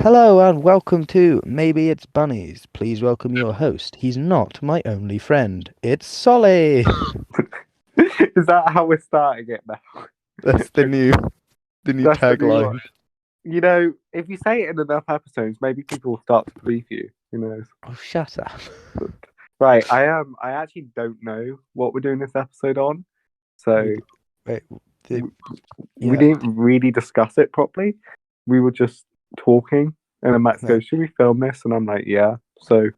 Hello and welcome to Maybe It's Bunnies. Please welcome your host. He's not my only friend. It's Solly. Is that how we're starting it now? That's the new That's the new one. tagline. If you say it in enough episodes, maybe people will start to believe you. Who knows? Oh, shut up. Right, I actually don't know what we're doing this episode on, so We, wait, the, we, we yeah, didn't really discuss it properly. We were just talking, and then Max no. goes, "Should we film this?" And I'm like, "Yeah." So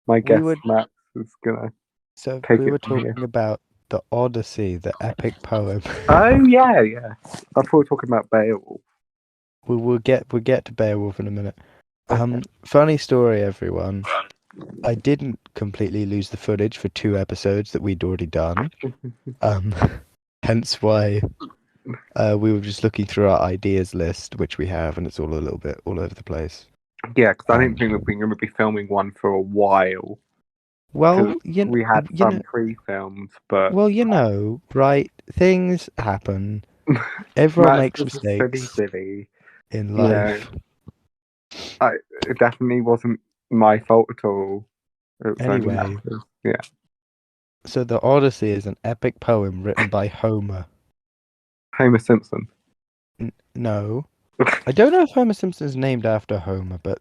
my We guest were Max is gonna so take we it were from here. talking about the Odyssey, the epic poem. Oh yeah, yeah. I thought we were talking about Beowulf. We'll get to Beowulf in a minute. Okay. Funny story, everyone. I didn't completely lose the footage for two episodes that we'd already done. Um, hence why we were just looking through our ideas list, which we have, and it's all a little bit all over the place. Yeah, because I didn't think Um, that we were going to be filming one for a while. Because well, we had you some know, pre-filmed, but right? Things happen. Everyone Max makes was a silly mistakes Billy. in You know, life. it definitely wasn't my fault at all. It was only Anyway, Max's. Yeah. so the Odyssey is an epic poem written by Homer. Homer Simpson. No, I don't know if Homer Simpson is named after Homer, but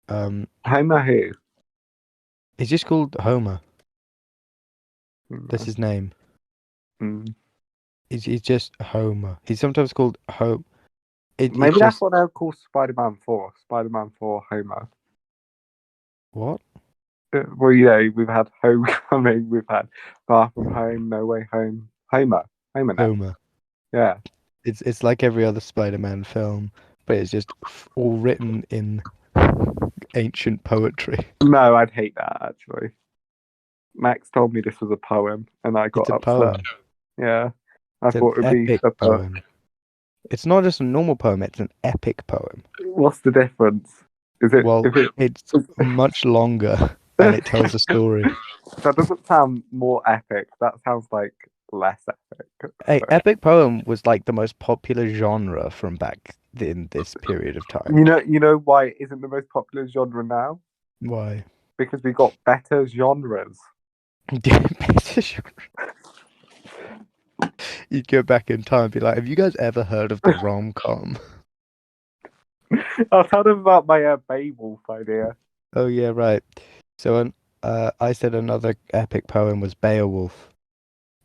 Homer who? he's just called Homer. That's Mm, his name. mm. He's just Homer. He's sometimes called It's Maybe that's just what they'll call Spider-Man 4. Spider-Man 4 Homer. what? Well, we've had Homecoming, we've had Far From Home, No Way Home. Homer. Homer now. Homer. Yeah. It's like every other Spider-Man film, but it's just all written in ancient poetry. No, I'd hate that actually. Max told me this was a poem, and I It's got a upset. poem. Yeah, I It's an thought it'd be epic a book. poem. It's not just a normal poem, it's an epic poem. What's the difference? Is it Well, if it it's much longer and it tells a story. that doesn't sound more epic. That sounds like less epic. Hey, So epic poem was like the most popular genre from back in this period of time. you know why it isn't the most popular genre now? Why? Because we got better genres. You'd go back in time and be like, have you guys ever heard of the rom-com? I'll tell them about my Beowulf idea. Oh yeah, right. So I said another epic poem was Beowulf,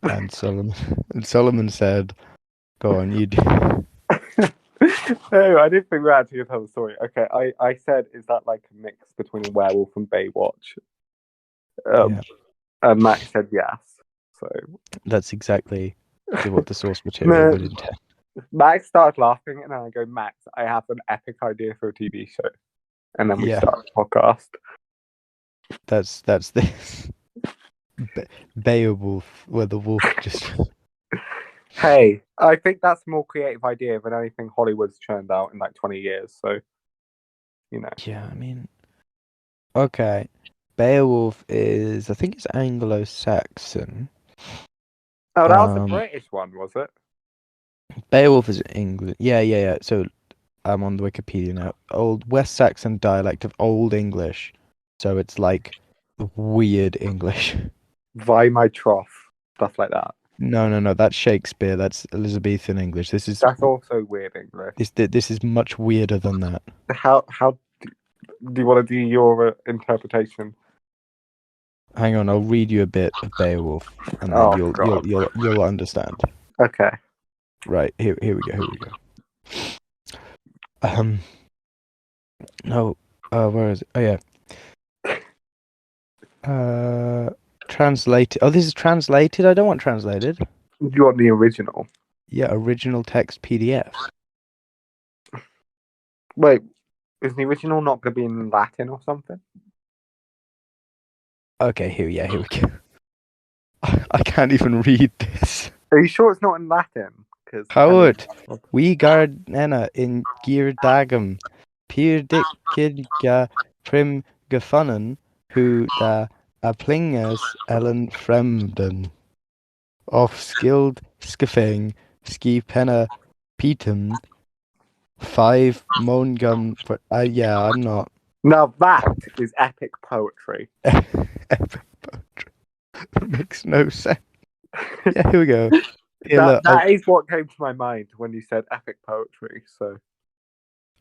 and Solomon and Solomon said, "Go on, you do." No, I didn't think we were actually gonna tell the story. Okay, I said, is that like a mix between a werewolf and Baywatch? Um, Yeah, and Max said yes. So that's exactly what the source material no, would intend. Max started laughing, and then I go, Max, I have an epic idea for a TV show. And then we Yeah, start the podcast. that's this Beowulf, where the wolf just. Hey, I think that's a more creative idea than anything Hollywood's churned out in like 20 years. So, you know. Yeah, I mean, okay. Beowulf is, I think it's Anglo-Saxon. Oh, that was the Um, British one, was it? Beowulf is England. Yeah. So I'm on the Wikipedia now. Old West Saxon dialect of Old English. So it's like weird English. By my trough, stuff like that. No. That's Shakespeare. That's Elizabethan English. That's also weird English. This is much weirder than that. How do you want to do your interpretation? Hang on, I'll read you a bit of Beowulf, and then Oh you'll God. you'll you'll you'll understand. Okay. Right, here we go. Um, no, where is it? Oh yeah. Translated. Oh, this is translated. I don't want translated. Do you want the original? Yeah, original text PDF. Wait, is the original not going to be in Latin or something? Okay, here we go. I can't even read this. Are you sure it's not in Latin? Because Howard, we gardena in gear dagum, peer dickiga prim gefunnen, who da aplingas ellen fremden, of skilled skiffing, ski penna petum, 5 moan gun. But yeah, I'm not. Now that is epic poetry. Epic poetry. That makes no sense. Yeah, here we go. Here, that look, that is what came to my mind when you said epic poetry. So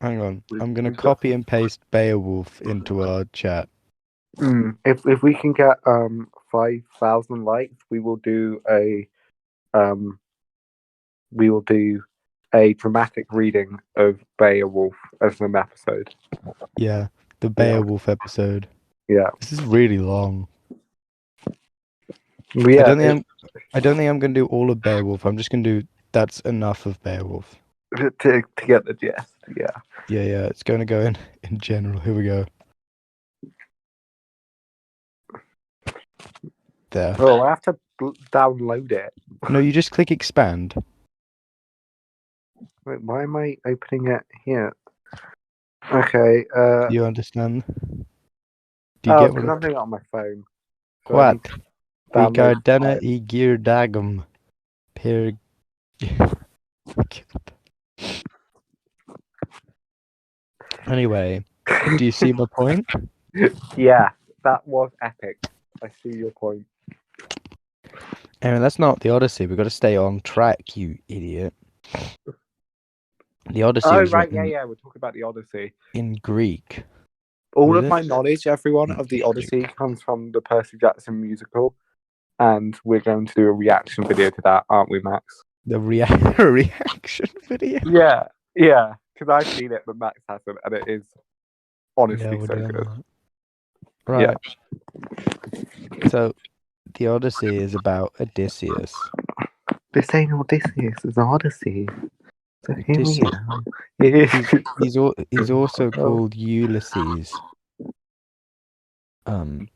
hang on. I'm gonna we've got copy and paste Beowulf into our chat. if we can get 5,000 likes, we will do a dramatic reading of Beowulf as an episode. Yeah, the Beowulf episode. Yeah, This is really long. yeah. I don't think I'm gonna do all of Beowulf. I'm just gonna do that's enough of Beowulf. To get the gist. Yeah. Yeah. It's gonna go in general. Here we go. There. Oh, I have to download it. No, you just click expand. Wait, why am I opening it here? Okay. Do you understand? Do you get what because I'm I'm doing it on my phone. So I What? need to download Rigardena it. I Girdagum. Per. Anyway, do you see my point? Yeah, that was epic. I see your point. Anyway, that's not the Odyssey. We've got to stay on track, you idiot. The Odyssey Oh, was right. written Yeah. We're talking about the Odyssey. in Greek. All Was of it? my knowledge, everyone, of the Odyssey comes from the Percy Jackson musical. And we're going to do a reaction video to that, aren't we, Max? The reaction video? Yeah. Because I've seen it, but Max hasn't. And it is honestly we're so doing good. that. Right. So, the Odyssey is about Odysseus. This ain't Odysseus, it's Odyssey. So here we Odysseus. are. He's also called Ulysses.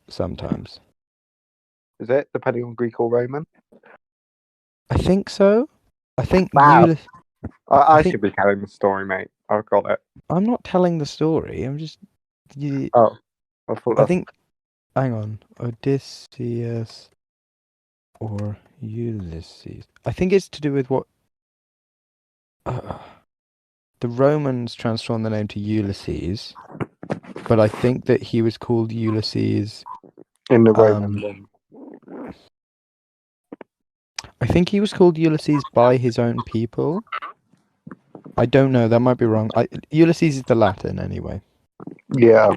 Sometimes. Is it, depending on Greek or Roman? I think so. I think Wow. I think- should be telling the story, mate. I've got it. I'm not telling the story. I'm just. Oh, I thought I think. Hang on. Odysseus or Ulysses. I think it's to do with what. The Romans transformed the name to Ulysses, but I think that he was called Ulysses. in the Roman one. I think he was called Ulysses by his own people. I don't know. That might be wrong. Ulysses is the Latin anyway. Yeah.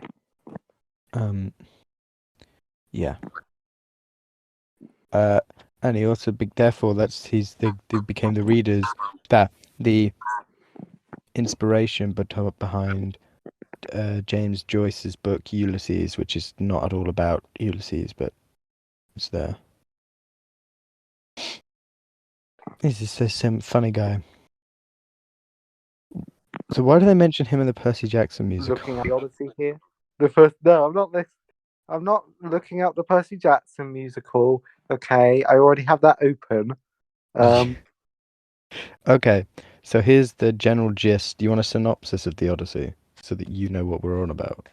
Yeah. And he also therefore they became the readers that the inspiration behind James Joyce's book Ulysses, which is not at all about Ulysses, but it's there. He's just some funny guy. So why do they mention him in the Percy Jackson musical? Looking at the Odyssey here. I'm not looking at the Percy Jackson musical. Okay, I already have that open. Okay, so here's the general gist. Do you want a synopsis of the Odyssey so that you know what we're on about?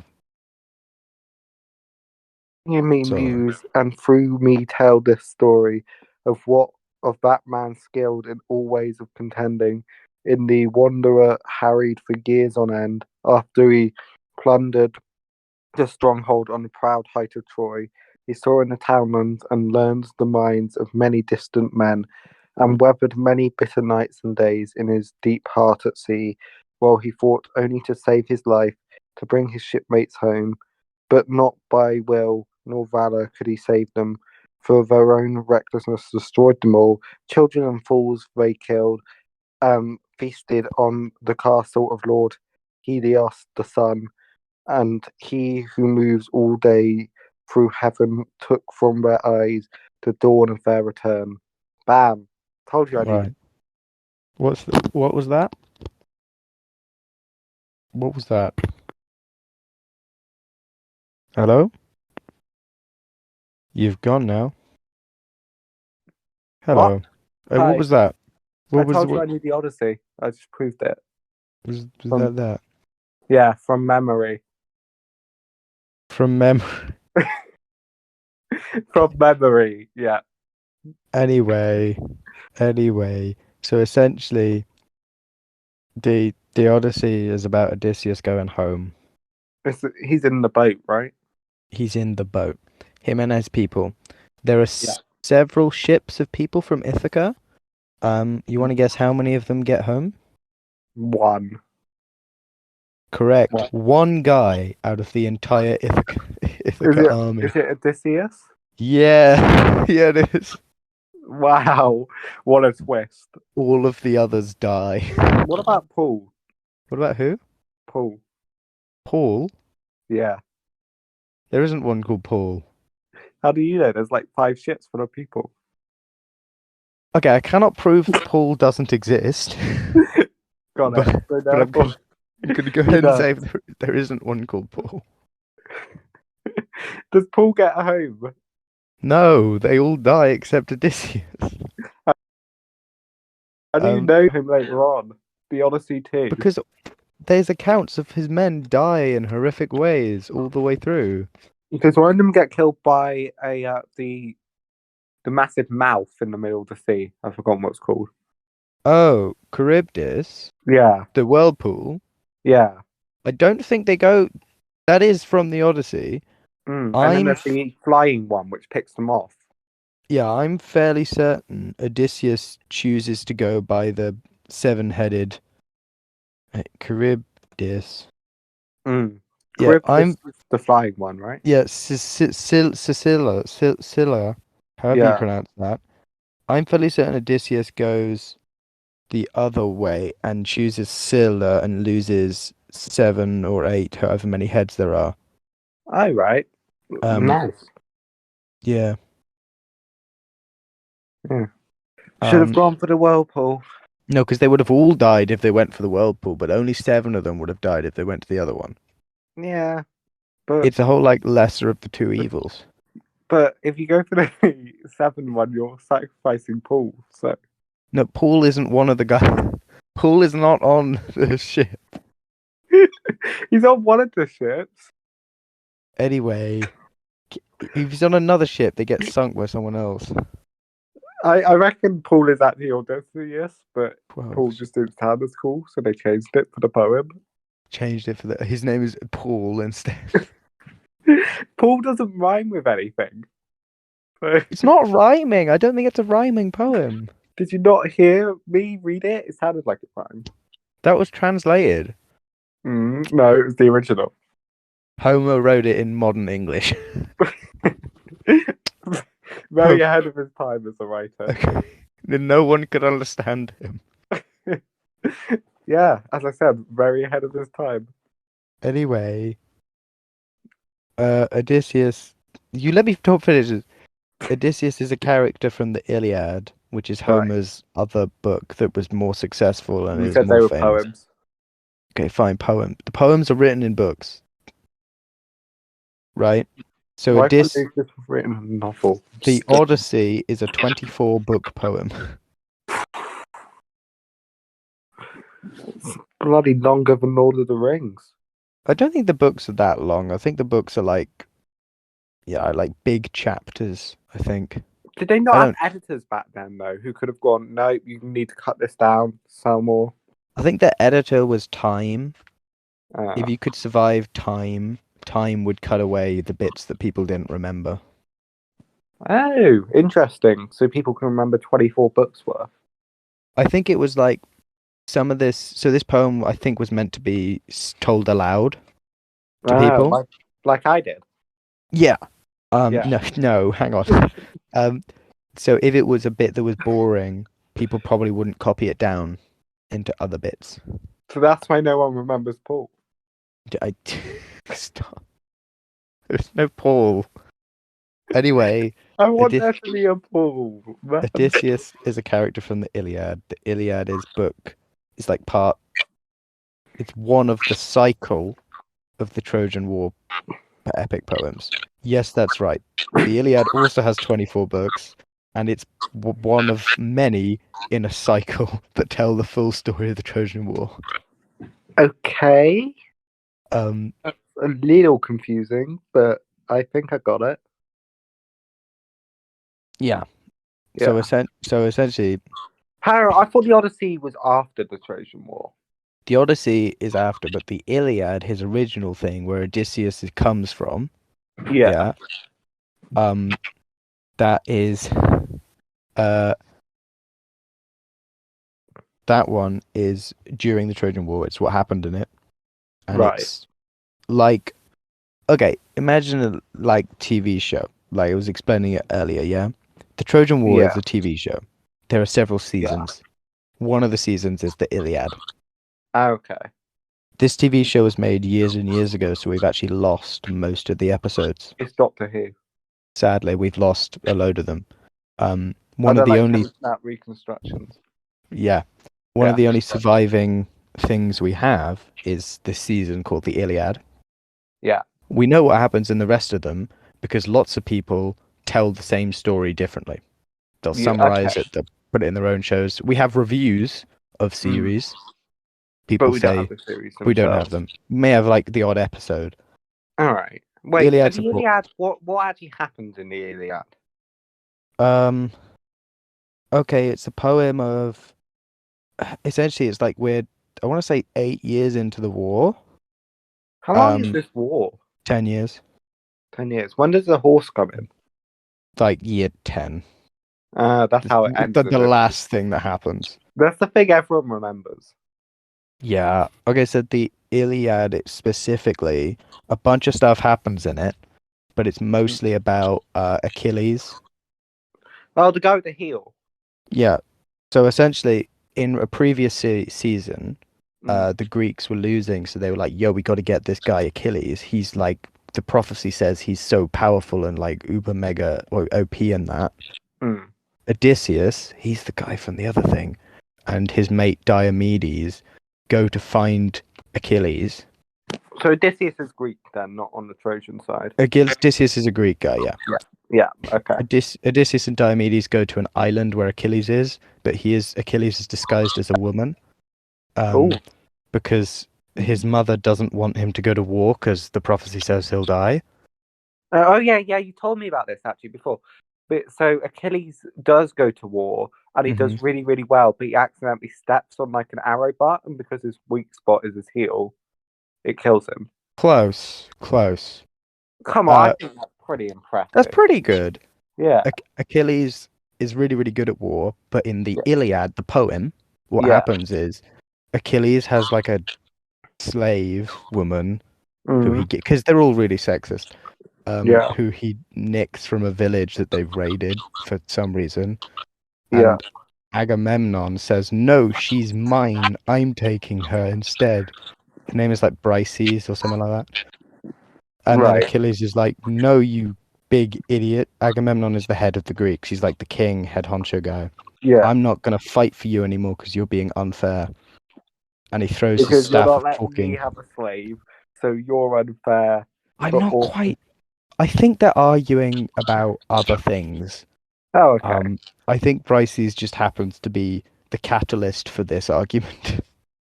You me So- muse and through me tell this story of that man skilled in all ways of contending. In the wanderer harried for years on end after he plundered the stronghold on the proud height of Troy. He saw in the townlands and learned the minds of many distant men, and weathered many bitter nights and days in his deep heart at sea, while he fought only to save his life, to bring his shipmates home. But not by will nor valour could he save them, for their own recklessness destroyed them all. Children and fools they killed, feasted on the castle of Lord Helios the sun, and he who moves all day through heaven took from their eyes the dawn of their return. Bam! Told you I Right. did. What was that? What was that? Hello? You've gone now. Hello. Hi. What was that? I told you I knew the Odyssey. I just proved it. Was From- that? Yeah, from memory. From memory. From memory, yeah. Anyway. So essentially, the The Odyssey is about Odysseus going home. He's in the boat, right? He's in the boat. Him and his people. There are Yeah. several ships of people from Ithaca. You want to guess how many of them get home? One. Correct. What? One guy out of the entire Ithaca, Is Ithaca it? army. Is it Odysseus? Yeah, yeah, it is. Wow, what a twist. All of the others die. What about Paul? What about who? Paul. Paul? Yeah. There isn't one called Paul. How do you know? There's like 5 ships full of people. Okay, I cannot prove that Paul doesn't exist, Got but it. So but I'm therefore, gonna go you ahead and know. say there isn't one called Paul. Does Paul get home? No, they all die except Odysseus. How do you Um, know him later on? The Odyssey 2. because there's accounts of his men die in horrific ways all the way through. Because one of them get killed by the massive mouth in the middle of the sea. I've forgotten what it's called. Oh, Charybdis, Yeah, the whirlpool. yeah. I don't think they go. That is from the Odyssey. And then I'm there's the flying one, which picks them off. Yeah, I'm fairly certain Odysseus chooses to go by the seven-headed Charybdis. Yeah, Charybdis is the flying one, right? yeah, Scylla, however you Yeah. pronounce that. I'm fairly certain Odysseus goes the other way and chooses Scylla and loses 7 or 8, however many heads there are. Oh, right. Um, Nice. yeah. Yeah. Should have Um, gone for the whirlpool. no, because they would have all died if they went for the whirlpool, but only 7 of them would have died if they went to the other one. Yeah, but It's a whole like lesser of the two evils. if you go for the 7 one, you're sacrificing Paul. So No, Paul isn't one of the guys. Paul is not on the ship. he's on one of the ships. Anyway, if he's on another ship, they get sunk by someone else. I reckon Paul is actually Odyssey, yes, but Well, Paul just didn't sound as cool, so they changed it for the poem. changed it for the. His name is Paul instead. Paul doesn't rhyme with anything. So, It's not rhyming. I don't think it's a rhyming poem. did you not hear me read it? It sounded like a rhyme. That was translated. No, it was the original. Homer wrote it in modern English. Very ahead of his time as a writer. Okay. No one could understand him. Yeah, as I said, very ahead of his time. Anyway, Odysseus. You let me talk finish. Odysseus is a character from the Iliad, which is Right. Homer's other book that was more successful and You is said they more were famous. poems. Okay, fine, poem. The poems are written in books, right? So Why couldn't Odysseus, they just have written a novel? the Odyssey is a 24-book poem. It's bloody longer than Lord of the Rings. I don't think the books are that long. I think the books are like, yeah, like big chapters, I think. Did they I not have don't- editors back then, though, who could have gone, no, you need to cut this down, sell more? I think the editor was time. Uh, If you could survive time, time would cut away the bits that people didn't remember. oh, interesting. So people can remember 24 books worth. I think it was like some of this. So this poem, I think, was meant to be told aloud to people. Like I did. Yeah. Yeah. No, hang on. So if it was a bit that was boring, people probably wouldn't copy it down into other bits. So that's why no one remembers Paul. I stop. There's no Paul. Anyway, I want there to be a Paul. Man. Odysseus is a character from the Iliad. The Iliad is book. It's like part. It's one of the cycle of the Trojan War epic poems. Yes, that's right. The Iliad also has 24 books, and it's one of many in a cycle that tell the full story of the Trojan War. Okay. Um, A little confusing, but I think I got it. yeah. Yeah. So essentially, How I thought the Odyssey was after the Trojan War. The Odyssey is after, but the Iliad, his original thing, where Odysseus comes from, Yeah. yeah, that is, uh, that one is during the Trojan War. It's what happened in it, and Right. it's like, okay, imagine a like TV show. Like I was explaining it earlier, yeah. The Trojan War is Yeah. a TV show. There are several Yeah. seasons. One of the seasons is the Iliad. Okay. This TV show was made years and years ago, so we've actually lost most of the episodes. It's Doctor Who. Sadly, we've lost a load of them. Are One they of the like only, snap reconstructions? yeah, one Yeah. of the only surviving things we have is this season called the Iliad. Yeah. We know what happens in the rest of them because lots of people tell the same story differently. They'll Yeah. summarize Okay. it, they'll put it in their own shows. We have reviews of series. But People we don't have say the series we don't have themselves. them. May have like the odd episode. All right. Wait. Iliad's The Iliad. What actually happens in the Iliad? Okay, it's a poem of essentially it's like we're I want to say 8 years into the war. How long is this war? 10 years. 10 years. When does the horse come in? Like year 10. That's how it ends. The last thing that happens. That's the thing everyone remembers. Yeah. Okay, so the Iliad, it's specifically a bunch of stuff happens in it, but it's mostly about Achilles. Oh, the guy with the heel. Yeah. So essentially, in a previous season, the Greeks were losing, so they were like, "Yo, we got to get this guy Achilles. He's like the prophecy says he's so powerful and like uber mega or OP and that." Odysseus, he's the guy from the other thing, and his mate Diomedes go to find Achilles. So Odysseus is Greek then, not on the Trojan side. Odysseus is a Greek guy, yeah. Yeah. Okay. Odysseus and Diomedes go to an island where Achilles is, but Achilles is disguised as a woman. Because his mother doesn't want him to go to war because the prophecy says he'll die. Oh yeah. You told me about this actually before. But so Achilles does go to war and he does really, really well, but he accidentally steps on like an arrow butt, and because his weak spot is his heel, it kills him. Close. Come on, I think that's pretty impressive. That's pretty good. Yeah. Achilles is really, really good at war, but in the Iliad, the poem, what happens is Achilles has like a slave woman who he gets, because they're all really sexist, who he nicks from a village that they've raided for some reason. And Agamemnon says, "No, she's mine. I'm taking her instead." Her name is like Briseis or something like that. And then Achilles is like, "No, you big idiot. Agamemnon is the head of the Greeks. He's like the king, head honcho guy. Yeah. I'm not going to fight for you anymore because you're being unfair." And he throws his Because staff you're of not letting talking. me have a slave, so you're unfair. I'm not quite. I think they're arguing about other things. Oh, okay. I think Briseis just happens to be the catalyst for this argument.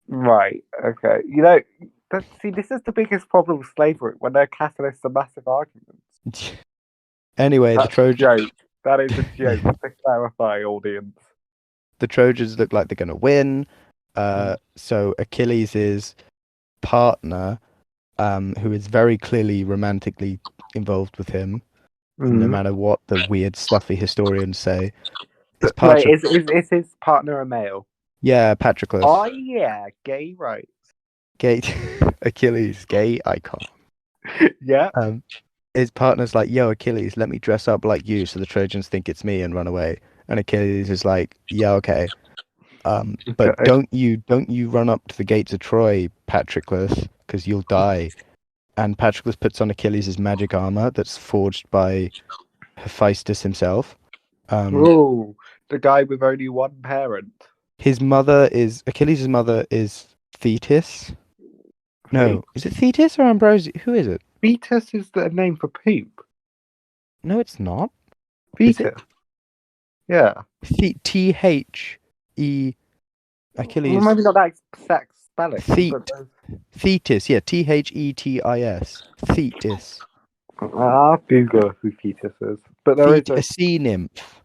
Right. Okay. See, this is the biggest problem with slavery, when they're catalysts of massive arguments. Anyway, That's the Trojans. Joke. That is a joke. To clarify, audience. The Trojans look like they're going to win. So Achilles' partner, who is very clearly romantically involved with him, no matter what the weird, stuffy historians say. Wait, is his partner a male? Yeah, Patroclus. Oh yeah, gay rights. Gay Achilles, gay icon. Yeah. His partner's like, "Yo, Achilles, let me dress up like you so the Trojans think it's me and run away." And Achilles is like, "Yeah, okay. But don't you run up to the gates of Troy, Patroclus, because you'll die." And Patroclus puts on Achilles' magic armor that's forged by Hephaestus himself. Oh, the guy with only one parent. Achilles' mother is Thetis. No, is it Thetis or Ambrosia? Who is it? Thetis is the name for poop. No, it's not. Thetis. Yeah. T-H-E Achilles. Well, maybe not that sex spelling. Thetis, yeah, Thetis. Thetis. I'll Google who Thetis is. But there is a sea nymph.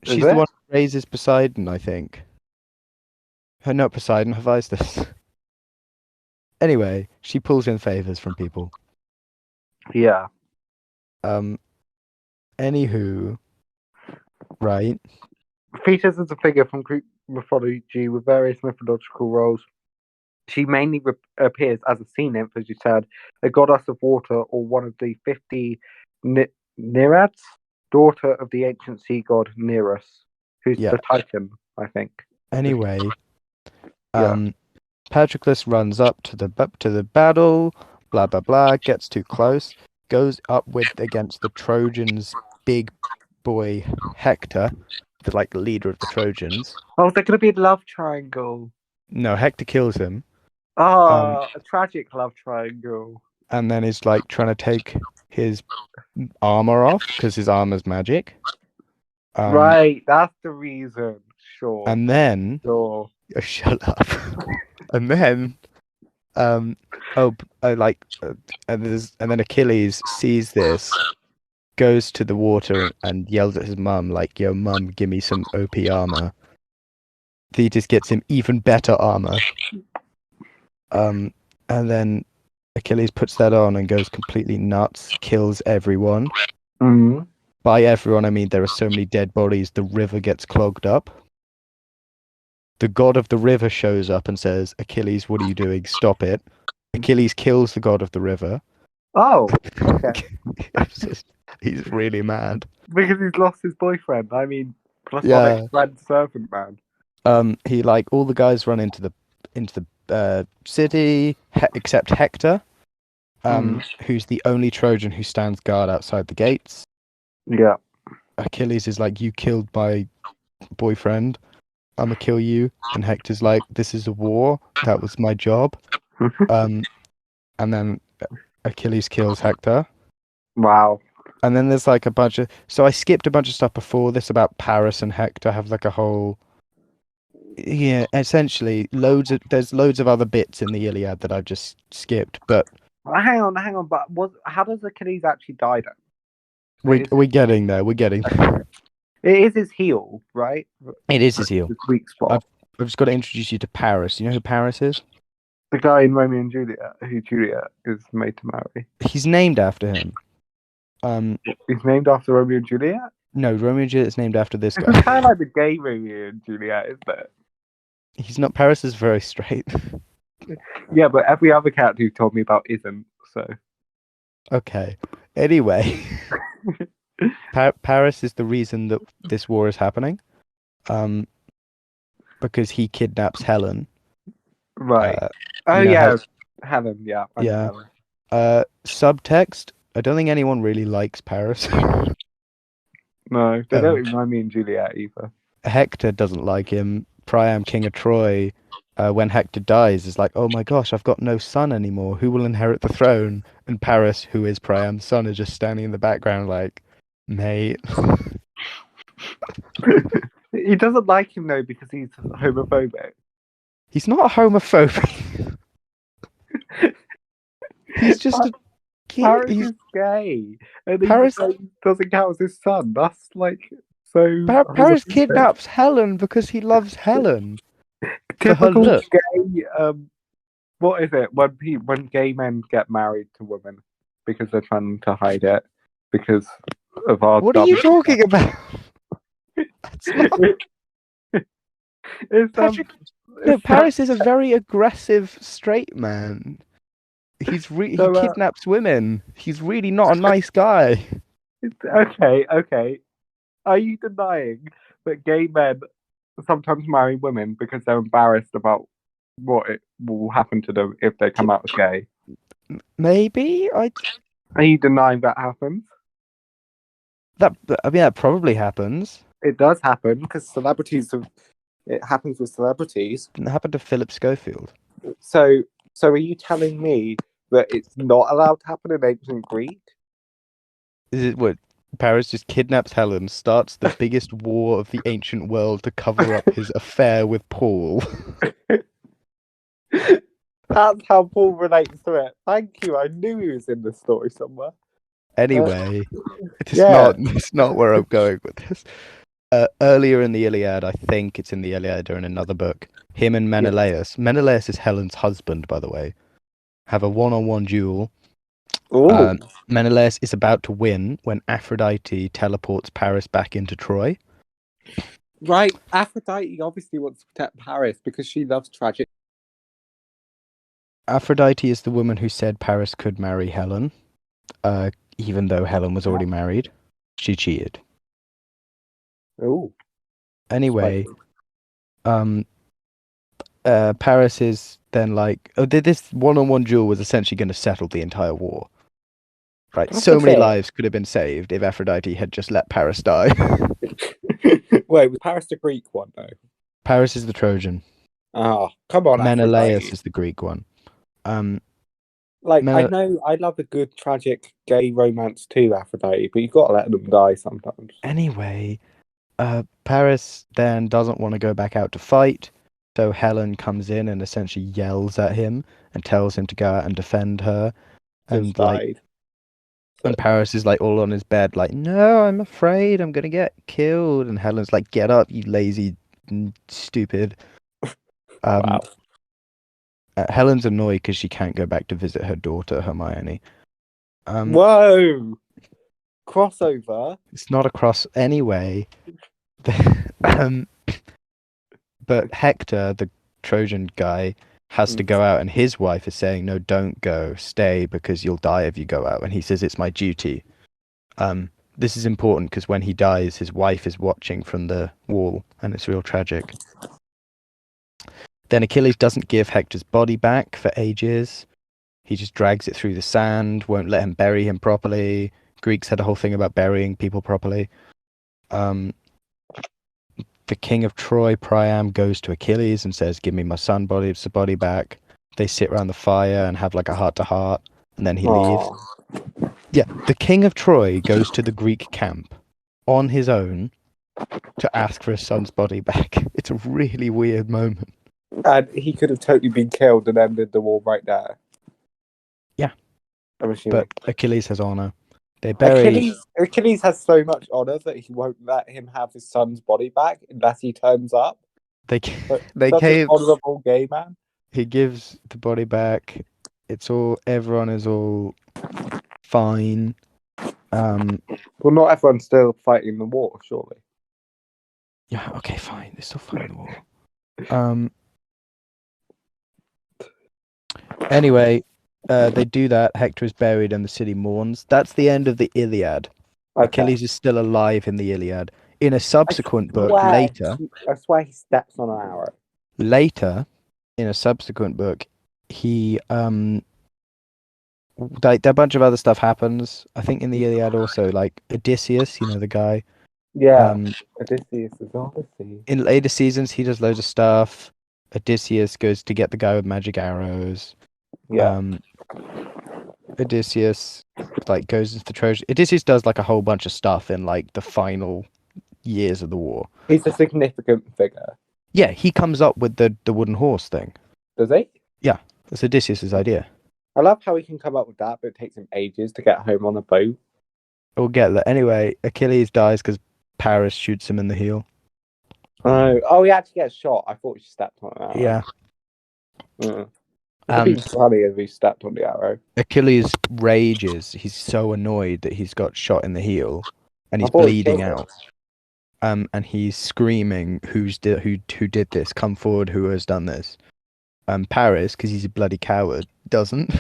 She's the one who raises Poseidon, I think. No, Poseidon advised this. Anyway, she pulls in favors from people. Yeah. Um, anywho, right? Features as a figure from Greek mythology with various mythological roles. She mainly appears as a sea nymph, as you said, a goddess of water, or one of the 50 Nereids, daughter of the ancient sea god Nereus, who's Yeah. the Titan, I think. Anyway, Yeah. Patroclus runs up to the battle, blah blah blah, gets too close, goes up with against the Trojans' big boy Hector, the like leader of the Trojans. Oh, they're going to be a love triangle. No, Hector kills him, Ah, a tragic love triangle. and then is like trying to take his armor off because his armor's magic. Right, that's the reason. Sure, And then sure. shut up. And then um oh like and then Achilles sees this, goes to the water and yells at his mum like, "Yo, mum, give me some OP armor." Thetis gets him even better armor. And then Achilles puts that on and goes completely nuts, kills everyone. Mm. By everyone, I mean there are so many dead bodies, the river gets clogged up. The god of the river shows up and says, "Achilles, what are you doing? Stop it." Achilles kills the god of the river. Oh, okay. He's really mad. Because he's lost his boyfriend. I mean, Yeah. platonic friend servant man. He like all the guys run into the city except Hector, who's the only Trojan who stands guard outside the gates. Yeah. Achilles is like, "You killed my boyfriend. I'm gonna kill you." And Hector's like, "This is a war. That was my job." And then Achilles kills Hector. Wow. And then there's like a bunch of. So I skipped a bunch of stuff before this about Paris and Hector have like a whole. Yeah, essentially, there's loads of other bits in the Iliad that I've just skipped, but Well, hang on. But how does Achilles actually die then? we're getting there. We're getting there. It is his heel, right? It is his heel. His weak spot. I've just got to introduce you to Paris. You know who Paris is? The guy in Romeo and Juliet, who Juliet is made to marry. He's named after him. He's named after Romeo and Juliet? No, Romeo and Juliet is named after this It's guy. kind of like the gay Romeo and Juliet, isn't it? He's not. Paris is very straight. Yeah, but every other character you told me about isn't, so. Okay. Anyway, Paris is the reason that this war is happening. Because he kidnaps Helen. Right. You know yeah. Helen, yeah. I know Yeah. Helen. Subtext, I don't think anyone really likes Paris. No, they don't remind me in Juliet either. Hector doesn't like him. Priam, king of Troy, when Hector dies, is like, "Oh my gosh, I've got no son anymore. Who will inherit the throne?" And Paris, who is Priam's son, is just standing in the background like, "Mate." He doesn't like him though because he's homophobic. He's not homophobic. He's just a kid. Paris is gay. And Paris doesn't count as his son. That's like so. Paris kidnaps Helen because he loves Helen. Typical look. gay. What is it when gay men get married to women because they're trying to hide it because of our. What are you talking about? That's not... It's, Paris is a very aggressive straight man. He kidnaps women. He's really not a nice guy. Okay. Are you denying that gay men sometimes marry women because they're embarrassed about what it will happen to them if they come out as gay? Maybe Are you denying that happens? That probably happens. It does happen because celebrities have. It happens with celebrities. Didn't happen to Philip Schofield. So are you telling me that it's not allowed to happen in ancient Greek? Is it what? Paris just kidnaps Helen, starts the biggest war of the ancient world to cover up his affair with Paul. That's how Paul relates to it. Thank you. I knew he was in the story somewhere. Anyway, it's not where I'm going with this. Earlier in the Iliad, I think it's in the Iliad or in another book, Him and Yeah. Menelaus. Menelaus is Helen's husband, by the way. Have a one-on-one duel. Oh, Menelaus is about to win when Aphrodite teleports Paris back into Troy. Right. Aphrodite obviously wants to protect Paris because she loves tragic. Aphrodite is the woman who said Paris could marry Helen, even though Helen was already married. She cheated. oh. Anyway, Paris is then like, this one-on-one duel was essentially going to settle the entire war. Right, That's so the many thing. lives could have been saved if Aphrodite had just let Paris die. Wait, was Paris the Greek one though? Paris is the Trojan. Oh, come on, Menelaus Aphrodite. is the Greek one. Like, I Men- know I love a good tragic gay romance too, Aphrodite, but you've got to let them die sometimes. Anyway, Paris then doesn't want to go back out to fight, so Helen comes in and essentially yells at him and tells him to go out and defend her. Just And like, died. and Paris is like all on his bed, like, no, I'm afraid I'm gonna get killed. And Helen's like, get up, you lazy, stupid. Wow. Helen's annoyed because she can't go back to visit her daughter Hermione. Whoa! Crossover. It's not across anyway. um, but Hector, the Trojan guy, has to go out, and his wife is saying, "No, don't go. Stay because you'll die if you go out." And he says, "It's my duty." This is important because when he dies, his wife is watching from the wall, and it's real tragic. Then Achilles doesn't give Hector's body back for ages. He just drags it through the sand, won't let him bury him properly. Greeks had a whole thing about burying people properly. The king of Troy, Priam, goes to Achilles and says, "Give me my son's body back." They sit around the fire and have like a heart-to-heart, and then he leaves. Yeah, the king of Troy goes to the Greek camp on his own to ask for his son's body back. It's a really weird moment. And he could have totally been killed and ended the war right there. Yeah. I'm assuming. But Achilles has honor. They bury... Achilles has so much honor that he won't let him have his son's body back unless he turns up. They Such an honorable gay man. He gives the body back. Everyone is all fine. Well, not everyone's still fighting the war, surely. Yeah, okay, fine. They're still fighting the war. Anyway, they do that. Hector is buried and the city mourns. That's the end of the Iliad. Okay. Achilles is still alive in the Iliad. In a subsequent book later... I swear he steps on an arrow. Later, in a subsequent book, he... like, a bunch of other stuff happens. I think in the Iliad also, like, Odysseus, you know, the guy... Yeah, Odysseus is Odyssey. In later seasons, he does loads of stuff. Odysseus goes to get the guy with magic arrows. Yeah. Odysseus like goes into the Trojan. Odysseus does like a whole bunch of stuff in like the final years of the war. He's a significant figure. Yeah, he comes up with the wooden horse thing. Does he? Yeah, that's Odysseus's idea. I love how he can come up with that, but it takes him ages to get home on a boat. We'll get that. Anyway, Achilles dies because Paris shoots him in the heel. Oh, he actually gets shot. I thought she stepped on an arrow. Yeah. It'd be funny if he stepped on the arrow. Achilles rages. He's so annoyed that he's got shot in the heel, and he's bleeding out. And he's screaming, who did this? Come forward, who has done this? Paris, because he's a bloody coward, doesn't.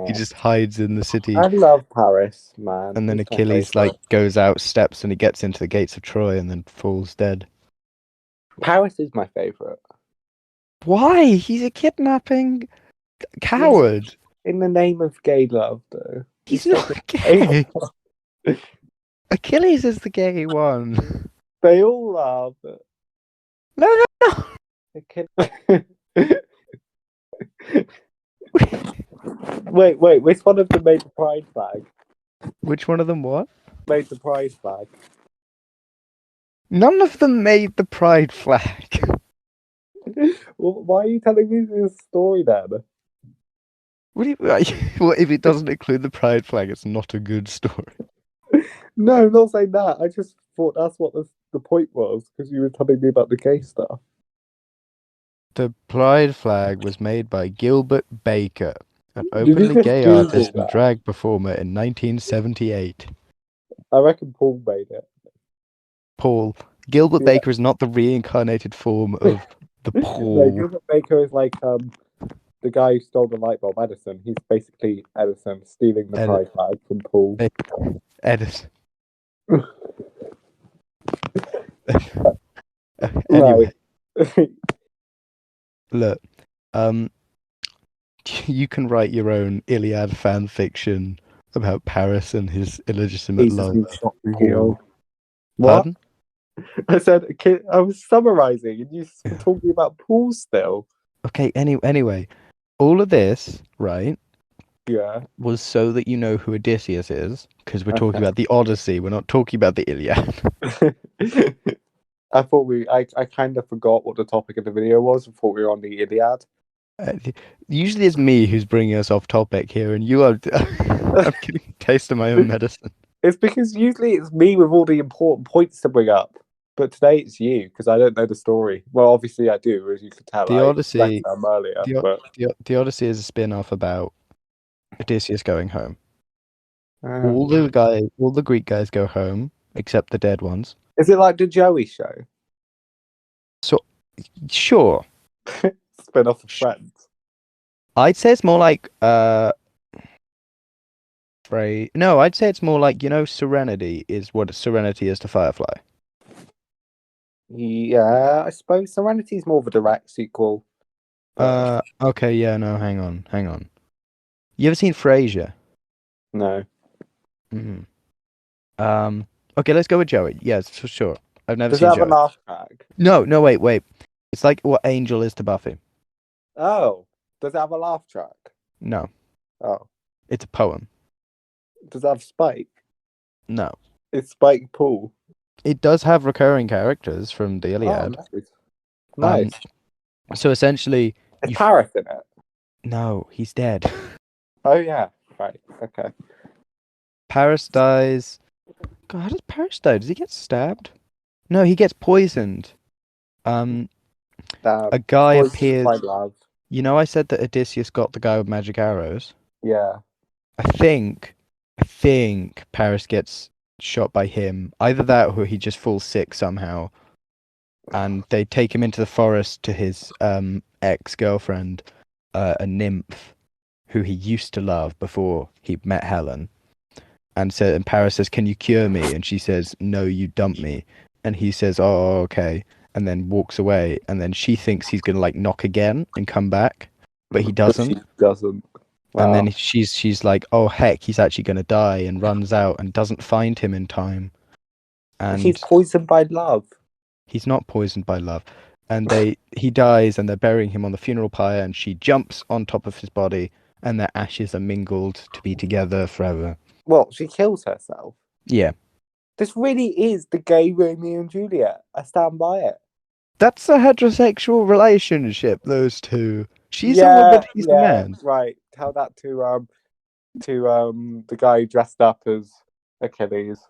He just hides in the city. I love Paris, man. And then Achilles goes out, steps, and he gets into the gates of Troy and then falls dead. Paris is my favourite. Why? He's a kidnapping coward. In the name of gay love, though. He's not gay. Achilles is the gay one. They all are, but... No. Wait, which one of them made the pride flag? Which one of them what? Made the pride flag. None of them made the pride flag. Well, why are you telling me this story then? What do you... Well, if it doesn't include the pride flag, it's not a good story. No, I'm not saying that. I just thought that's what the point was, because you were telling me about the gay stuff. The pride flag was made by Gilbert Baker, an Did you openly just gay Google artist and that? drag performer in 1978. I reckon Paul made it. Paul. Gilbert Yeah. Baker is not the reincarnated form of the No, Paul. Gilbert Baker is like the guy who stole the light bulb, Edison. He's basically Edison stealing the pride flag from Paul. Edison. Right. Anyway, look, you can write your own Iliad fan fiction about Paris and his illegitimate Jesus, love. you shot me Paul. here. What? Pardon? I said, I was summarizing, and you were talking about Paul still. Okay, anyway, all of this, right, Yeah. was so that you know who Odysseus is, because we're talking Okay. about the Odyssey, we're not talking about the Iliad. I thought I kind of forgot what the topic of the video was. I thought we were on the Iliad. Usually it's me who's bringing us off topic here, and you are. I'm getting a taste of my own medicine. It's because usually it's me with all the important points to bring up, but today it's you because I don't know the story. Well, obviously I do, as you could tell. The I Odyssey, read them earlier, but the Odyssey is a spin-off about Odysseus going home. Ah. All the Greek guys go home except the dead ones. Is it like the Joey show? So, sure, Spin off of Friends. I'd say it's more like No, I'd say it's more like, Serenity is what Serenity is to Firefly. Yeah, I suppose Serenity's more of a direct sequel. But Okay, yeah, no, hang on. You ever seen Frasier? no. Mm-hmm. Okay, let's go with Joey. Yes, for sure. I've never Does it seen have a Joey. laugh track? No, wait. It's like what Angel is to Buffy. Oh, does it have a laugh track? No, Oh, it's a poem. does it have Spike? No. It's Spike Pool. It does have recurring characters from the Iliad. Oh, nice. So essentially, Is Paris in it? no, he's dead. Oh yeah, right. Okay. Paris dies. God, how does Paris die? Does he get stabbed? No, he gets poisoned. A guy appears. My love. You know, I said that Odysseus got the guy with magic arrows. Yeah. I think Paris gets shot by him. Either that or he just falls sick somehow. And they take him into the forest to his ex-girlfriend, a nymph, who he used to love before he met Helen. And Paris says, "Can you cure me?" And she says, "No, you dumped me." And he says, "Oh, okay." And then walks away. And then she thinks he's gonna like knock again and come back, but he doesn't. But she doesn't. Wow. And then she's like, "Oh heck, he's actually gonna die," and runs out and doesn't find him in time. And he's poisoned by love. He's not poisoned by love. And he dies, and they're burying him on the funeral pyre, and she jumps on top of his body, and their ashes are mingled to be together forever. Well, she kills herself. Yeah. This really is the gay Romeo and Juliet. I stand by it. That's a heterosexual relationship, those two. She's a woman, he's a man. Right. Tell that to the guy dressed up as Achilles.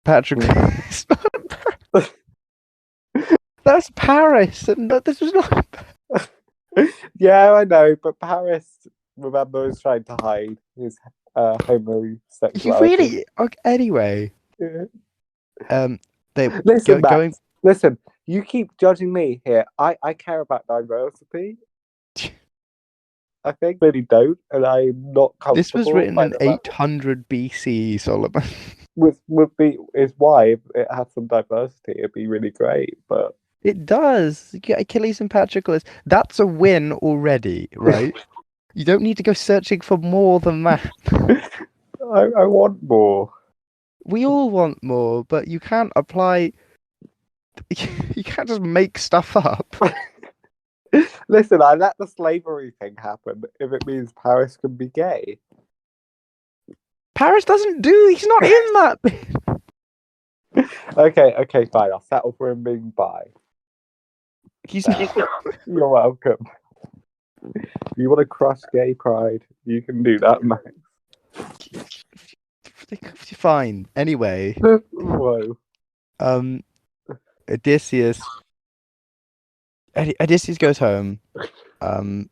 Patrick. That's Paris, and this was not. Yeah, I know, but Paris, remember, is trying to hide his homosexuality. You really? Okay, anyway. Yeah. They Listen, going. Listen, you keep judging me here. I care about diversity. I think really don't, and I'm not comfortable. This was written in 800 BC, Solomon. Is why if it had some diversity, it'd be really great. But it does. You get Achilles and Patroclus. That's a win already, right? You don't need to go searching for more than that. I want more. We all want more, but you can't apply. You can't just make stuff up. Listen, I let the slavery thing happen if it means Paris can be gay. Paris doesn't do. He's not in that bit. Okay, fine. I'll settle for him being bi. He's not. You're welcome. If you want to crush gay pride, you can do that, Max. Fine. Anyway. Whoa. Odysseus Odysseus goes home. Um,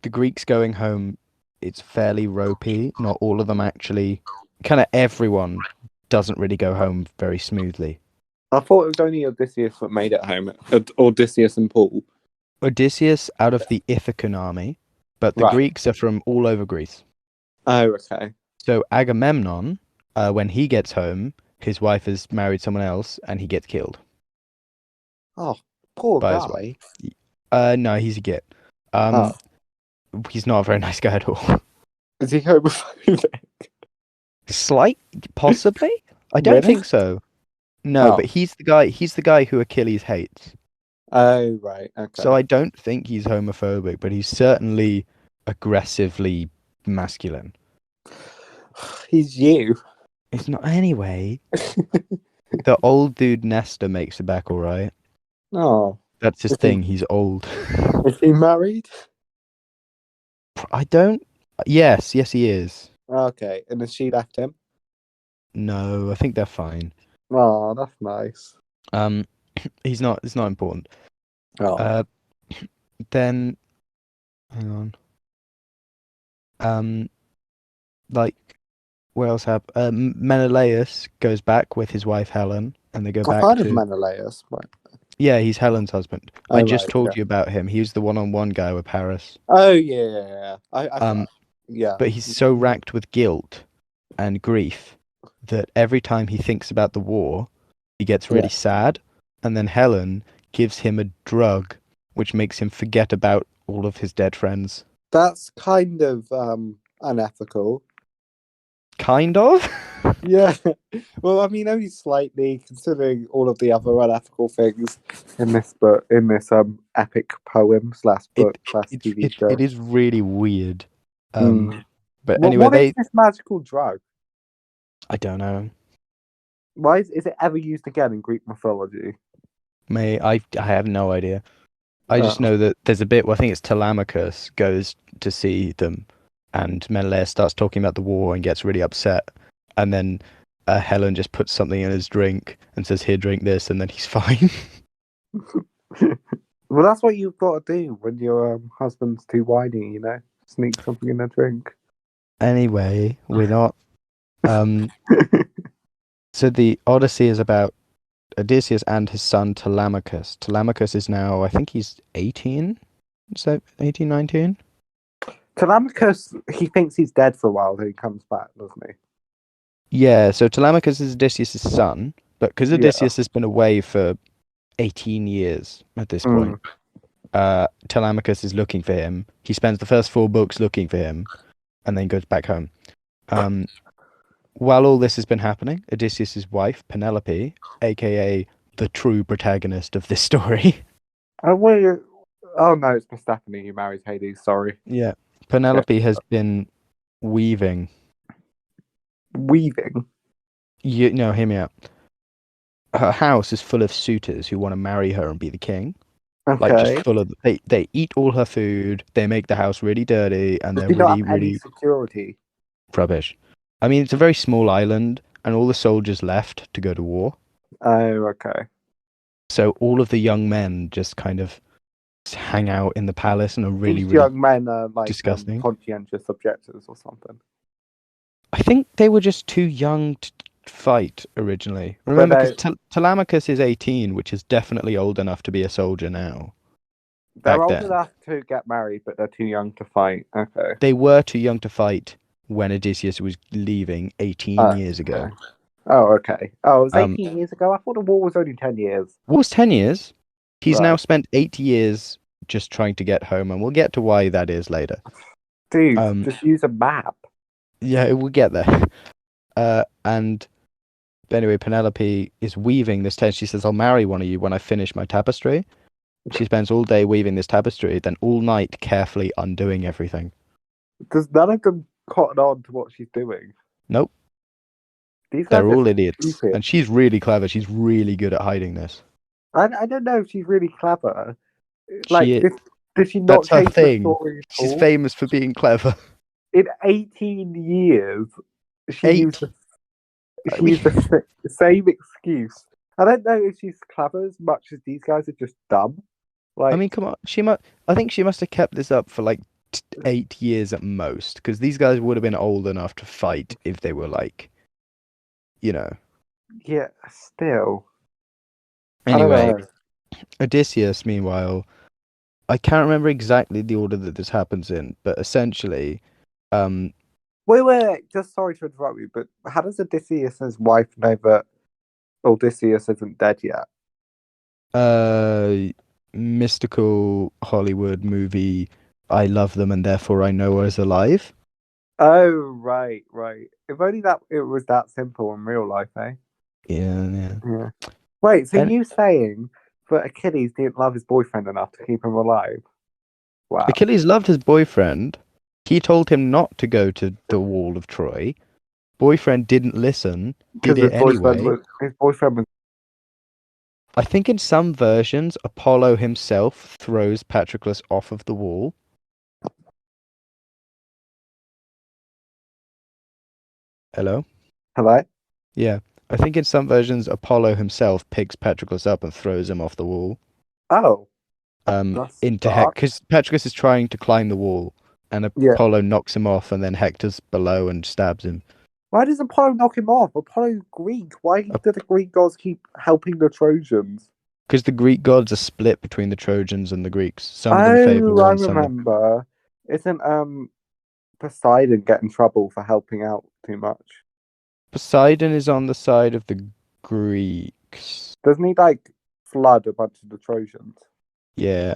the Greeks going home, it's fairly ropey. Not all of them actually. Kind of everyone doesn't really go home very smoothly. I thought it was only Odysseus that made it home. Odysseus and Paul. Odysseus out of the Ithacan army, but the Right. Greeks are from all over Greece. Oh, okay. So Agamemnon, when he gets home, his wife has married someone else, and he gets killed Oh, poor by his guy. wife. No, he's a git. Oh, He's not a very nice guy at all. is he homophobic? Slight, possibly. I don't Really? think so. No, Oh. but he's the guy. He's the guy who Achilles hates. Oh, right. Okay. So I don't think he's homophobic, but he's certainly aggressively masculine. He's you. It's not anyway. The old dude Nestor makes it back all right. Oh, That's his Is he- thing. He's old. is he married? I don't. Yes, he is. Okay, and has she left him? No, I think they're fine. Oh, that's nice. He's not. It's not important. Oh, Then, hang on. Like, what else happened? Menelaus goes back with his wife Helen, and they go I've back heard of to. Menelaus. But... Yeah, he's Helen's husband. Oh, I just right, told yeah. you about him. He was the one-on-one guy with Paris. Oh, yeah. I yeah. But he's so racked with guilt and grief that every time he thinks about the war, he gets really sad. And then Helen gives him a drug which makes him forget about all of his dead friends. That's kind of unethical. Kind of? Yeah. Well, I mean, only slightly, considering all of the other unethical things in this book, in this epic poem / book / TV show. It is really weird. Mm. But Well, anyway, what is this magical drug? I don't know. Why is it ever used again in Greek mythology? I have no idea. I just know that there's a bit where I think it's Telemachus goes to see them, and Menelaus starts talking about the war and gets really upset, and then Helen just puts something in his drink and says, "Here, drink this," and then he's fine. Well, that's what you've got to do when your husband's too whiny, you know? Sneak something in a drink. Anyway, we're not. So the Odyssey is about Odysseus and his son Telemachus. Telemachus is now, I think he's 18? So 18, 19? Telemachus, he thinks he's dead for a while, then he comes back, doesn't he? Yeah, so Telemachus is Odysseus' son, but because Odysseus has been away for 18 years at this point, Telemachus is looking for him. He spends the first 4 books looking for him, and then goes back home. While all this has been happening, Odysseus' wife, Penelope, aka the true protagonist of this story. Oh no, it's Persephone who marries Hades, sorry. Yeah. Penelope has been weaving. Weaving? No, hear me out. Her house is full of suitors who want to marry her and be the king. Okay. Like, just full of... They eat all her food, they make the house really dirty, and they're Does she not really, have any really security? rubbish. I mean, it's a very small island, and all the soldiers left to go to war. Oh, okay. So all of the young men just kind of hang out in the palace and are really, These really young men are like disgusting. conscientious objectors or something. I think they were just too young to fight originally. Remember, because Telemachus is 18, which is definitely old enough to be a soldier now. They're Back old then. enough to get married, but they're too young to fight. Okay. They were too young to fight when Odysseus was leaving 18 years ago. Okay. Oh, okay. Oh, it was 18 years ago? I thought the war was only 10 years. War was 10 years. He's now Right. spent 8 years just trying to get home, and we'll get to why that is later. Dude, just use a map. Yeah, we'll get there. And anyway, Penelope is weaving this tent. She says, "I'll marry one of you when I finish my tapestry." She spends all day weaving this tapestry, then all night carefully undoing everything. Does none of them cotton on to what she's doing? Nope. These They're guys are all idiots. stupid. And she's really clever. She's really good at hiding this. I don't know if she's really clever. Like, She- did she not That's her change thing. the story at She's all? famous for being clever. In 18 years, she Eight. used the same excuse I don't know if she's clever as much as these guys are just dumb. I Like, mean, come on, I think she must have kept this up for like 8 years at most, because these guys would have been old enough to fight if they were like, you know. yeah, still. I don't Anyway, know. Odysseus, meanwhile, I can't remember exactly the order that this happens in, but essentially, um, Wait. Just sorry to interrupt you, but how does Odysseus' wife know that Odysseus isn't dead yet? uh, mystical Hollywood movie, I love them and therefore I know is alive. Oh, right. If only that it was that simple in real life, eh? Yeah, yeah. Yeah. Wait, so And you saying that Achilles didn't love his boyfriend enough to keep him alive? Wow. Achilles loved his boyfriend. He told him not to go to the wall of Troy. Boyfriend didn't listen, did Because it anyway. his boyfriend was. I think in some versions, Apollo himself throws Patroclus off of the wall. Hello? Hello? Yeah. I think in some versions, Apollo himself picks Patroclus up and throws him off the wall. Oh, that's Into Hector, dark. because Patroclus is trying to climb the wall, and Yeah. Apollo knocks him off, and then Hector's below and stabs him. Why does Apollo knock him off? Apollo's Greek. Why do the Greek gods keep helping the Trojans? Because the Greek gods are split between the Trojans and the Greeks. Some of them favor Oh, I one, some of them. remember. Isn't Poseidon get in trouble for helping out too much? Poseidon is on the side of the Greeks. Doesn't he like flood a bunch of the Trojans? Yeah.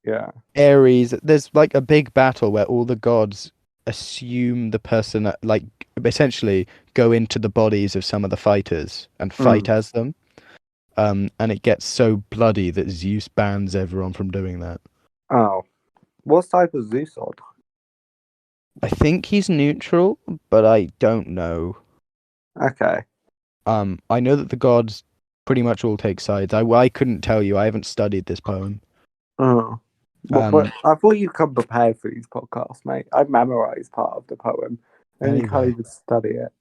Yeah. Ares, there's like a big battle where all the gods assume the person, like essentially go into the bodies of some of the fighters and fight as them. And it gets so bloody that Zeus bans everyone from doing that. Oh. What side was Zeus on? I think he's neutral, but I don't know. Okay. I know that the gods pretty much all take sides. I couldn't tell you. I haven't studied this poem. Oh. But I thought you'd come prepared for these podcasts, mate. I memorized part of the poem, and you can't Anyway. even study it.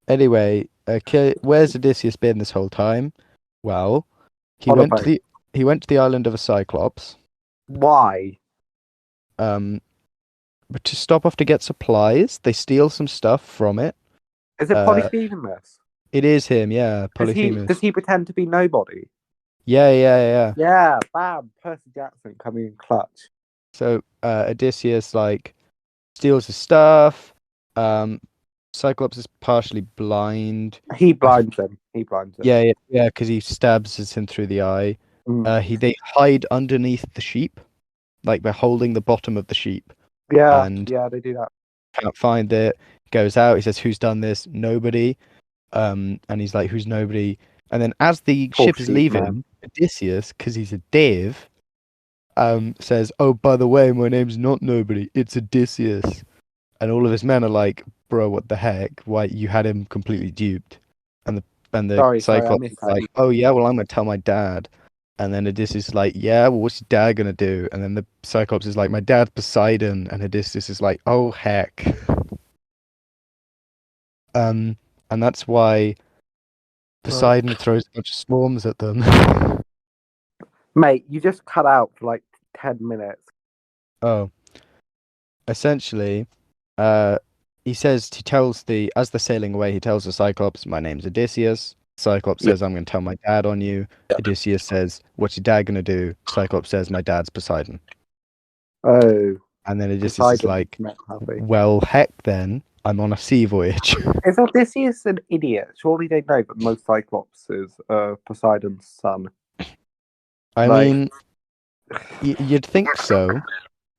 Anyway, where's Odysseus been this whole time? Well, he On a went to boat. the island of a Cyclops, Why? but to stop off to get supplies. They steal some stuff from it. Is it Polyphemus? It is him, yeah, Does Polyphemus. he pretend to be nobody? Yeah. Yeah, bam, Percy Jackson coming in clutch. So Odysseus like steals his stuff. Cyclops is partially blind. He blinds him. Yeah, because he stabs him through the eye. They hide underneath the sheep, like they're holding the bottom of the sheep. Yeah, And they do that. can't find it. Goes out. He says, "Who's done this?" Nobody. And he's like, "Who's nobody?" And then as the ship is leaving, man. Odysseus, because he's a div, says, "Oh, by the way, my name's not nobody. It's Odysseus." And all of his men are like, "Bro, what the heck? Why you had him completely duped?" And the Cyclops is like, "Oh yeah, well I'm gonna tell my dad." And then Odysseus is like, "Yeah, well what's your dad gonna do?" And then the Cyclops is like, "My dad's Poseidon." And Odysseus is like, "Oh heck." And that's why Poseidon throws a bunch of storms at them. Mate, you just cut out for like 10 minutes. Oh. Essentially, he tells as they're sailing away, he tells the Cyclops, "My name's Odysseus." Cyclops says, "I'm going to tell my dad on you." Odysseus says, "What's your dad going to do?" Cyclops says, "My dad's Poseidon." Oh. And then Odysseus is like, "Well, heck then, I'm on a sea voyage." Is Odysseus an idiot? Surely they know that most Cyclops is Poseidon's son. I mean, you'd think so.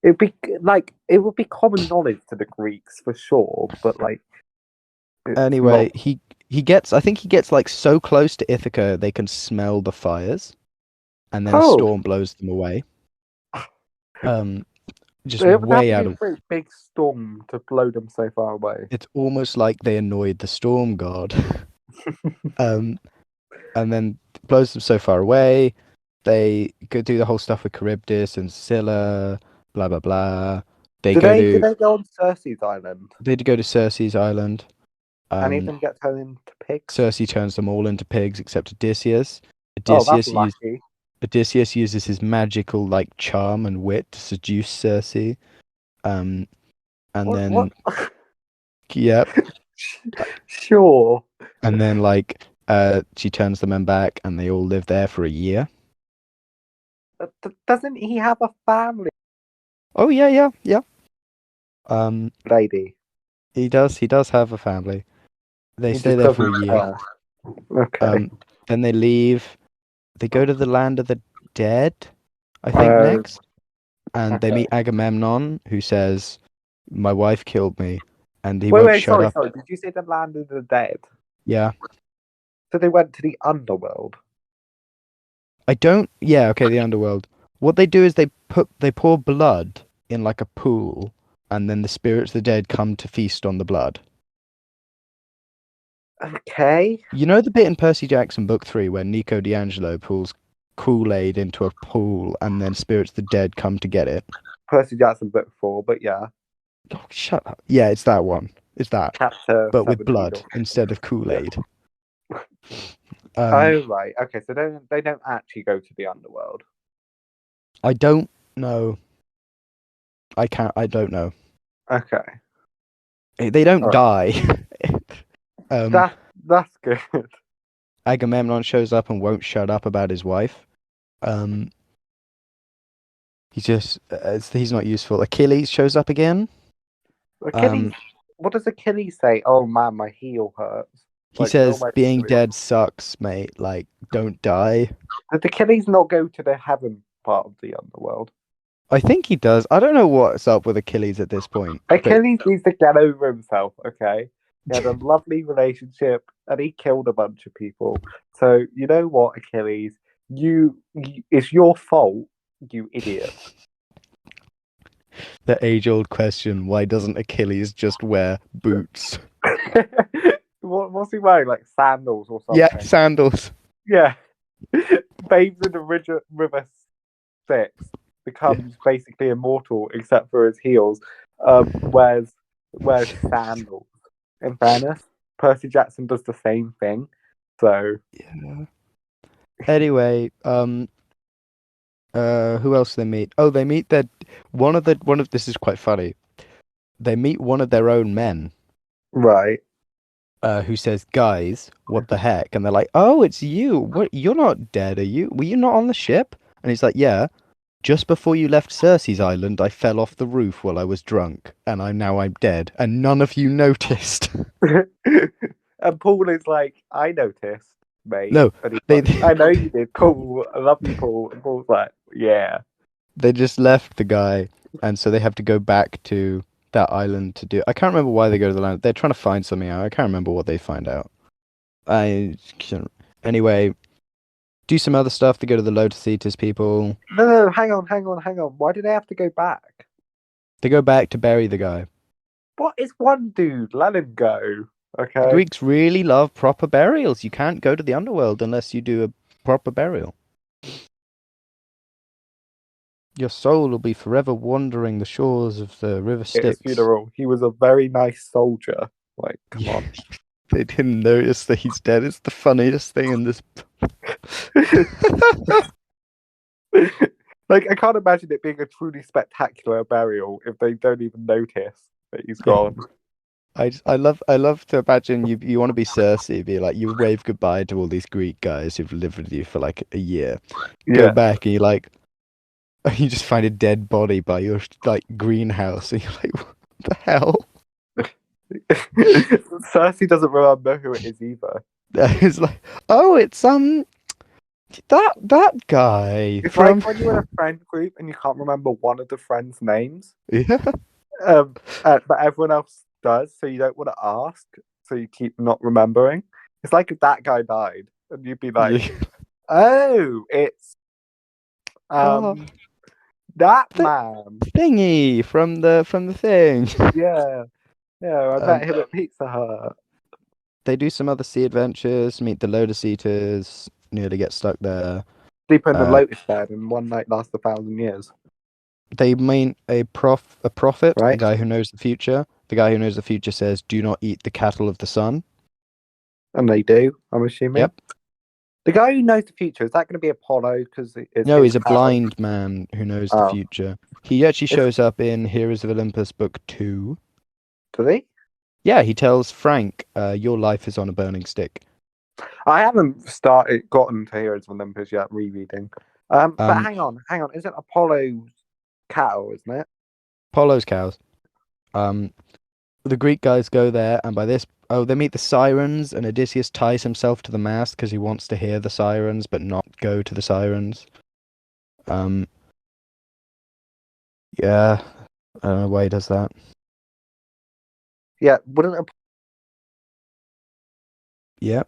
It would be common knowledge to the Greeks for sure, but like. Anyway, I think he gets like so close to Ithaca they can smell the fires, and then a storm blows them away. Just way out of a big storm to blow them so far away. It's almost like they annoyed the storm god. And then blows them so far away. They go do the whole stuff with Charybdis and Scylla, blah blah blah. Did they go on Circe's island? They'd go to Circe's island. Any of them get turned into pigs? Cersei turns them all into pigs except Odysseus. Oh, that's lucky. Odysseus uses his magical like charm and wit to seduce Cersei. And then yep. Sure. And then like she turns the men back and they all live there for a year. Doesn't he have a family? Oh yeah. Lady. He does have a family. They stay there for a year. Okay. Then they leave. They go to the land of the dead, I think, next. And they meet Agamemnon, who says, "My wife killed me," and he won't shut up. Sorry. Did you say the land of the dead? Yeah. So they went to the underworld. Yeah, okay, the underworld. What they do is they pour blood in like a pool, and then the spirits of the dead come to feast on the blood. Okay. You know the bit in Percy Jackson Book 3 where Nico D'Angelo pulls Kool-Aid into a pool and then spirits of the dead come to get it? Percy Jackson Book 4, but yeah. Oh, shut up. Yeah, it's that one. It's that. Chapter but with blood instead of Kool-Aid. Oh, right. Okay, so they don't actually go to the underworld. I don't know. I don't know. Okay. They don't die. That's good. Agamemnon shows up and won't shut up about his wife. He's not useful. Achilles shows up again. Achilles. What does Achilles say? Oh man, my heel hurts. He says, "Being dead sucks, mate. Like, don't die." Did Achilles not go to the heaven part of the underworld? I think he does. I don't know what's up with Achilles at this point. Achilles needs to get over himself, okay? He had a lovely relationship and he killed a bunch of people. So, you know what, Achilles? It's your fault, you idiot. The age-old question, why doesn't Achilles just wear boots? What's he wearing? Like sandals or something? Yeah, sandals. Yeah. Bathes in the river Styx, becomes basically immortal except for his heels. Wears sandals. In fairness, Percy Jackson does the same thing. So yeah. Anyway, who else do they meet? Oh, they meet one of this is quite funny. They meet one of their own men. Right. Who says, "Guys, what the heck?" And they're like, "Oh, it's you. What? You're not dead, are you? Were you not on the ship?" And he's like, "Yeah. Just before you left Cersei's island, I fell off the roof while I was drunk, and I'm dead, and none of you noticed." And Paul is like, "I noticed, mate." No, I know you did. Cool. I love you, Paul. And Paul's like, "Yeah." They just left the guy, and so they have to go back to that island to do. I can't remember why they go to the land. They're trying to find something out. I can't remember what they find out. Anyway, do some other stuff. They go to the Lotus Eaters people. No, hang on. Why do they have to go back? They go back to bury the guy. What is one dude? Let him go. Okay. The Greeks really love proper burials. You can't go to the underworld unless you do a proper burial. Your soul will be forever wandering the shores of the river Styx. His funeral. He was a very nice soldier. Like, come on. They didn't notice that he's dead. It's the funniest thing in this. Like, I can't imagine it being a truly spectacular burial if they don't even notice that he's gone. I love to imagine you want to be Cersei, be like, you wave goodbye to all these Greek guys who've lived with you for like a year. Go back and you just find a dead body by your like greenhouse, and you're like, what the hell? Cersei doesn't remember who it is either. It's like, oh, it's that guy. It's like when you're in a friend group and you can't remember one of the friends' names. Yeah. But everyone else does, so you don't want to ask, so you keep not remembering. It's like if that guy died, and you'd be like, "Oh, it's that man thingy from the thing." Yeah, I met him at Pizza Hut. They do some other sea adventures, meet the Lotus Eaters, nearly get stuck there. Sleep in the lotus bed, and one night lasts 1,000 years. They meet a prophet, right? a guy who knows the future, the guy who knows the future says, "Do not eat the cattle of the sun." And they do, I'm assuming. Yep. The guy who knows the future, is that going to be Apollo? Because it's No, his he's a power? blind man who knows the Oh. future. He actually shows up in Heroes of Olympus book 2. Does he? Yeah, he tells Frank, "Your life is on a burning stick." I haven't gotten to Heroes of Olympus yet, rereading. But hang on. Isn't Apollo's cattle, isn't it? Apollo's cows. The Greek guys go there, and they meet the sirens, and Odysseus ties himself to the mast because he wants to hear the sirens, but not go to the sirens. Yeah, I don't know why he does that. Yeah, wouldn't it? Yeah.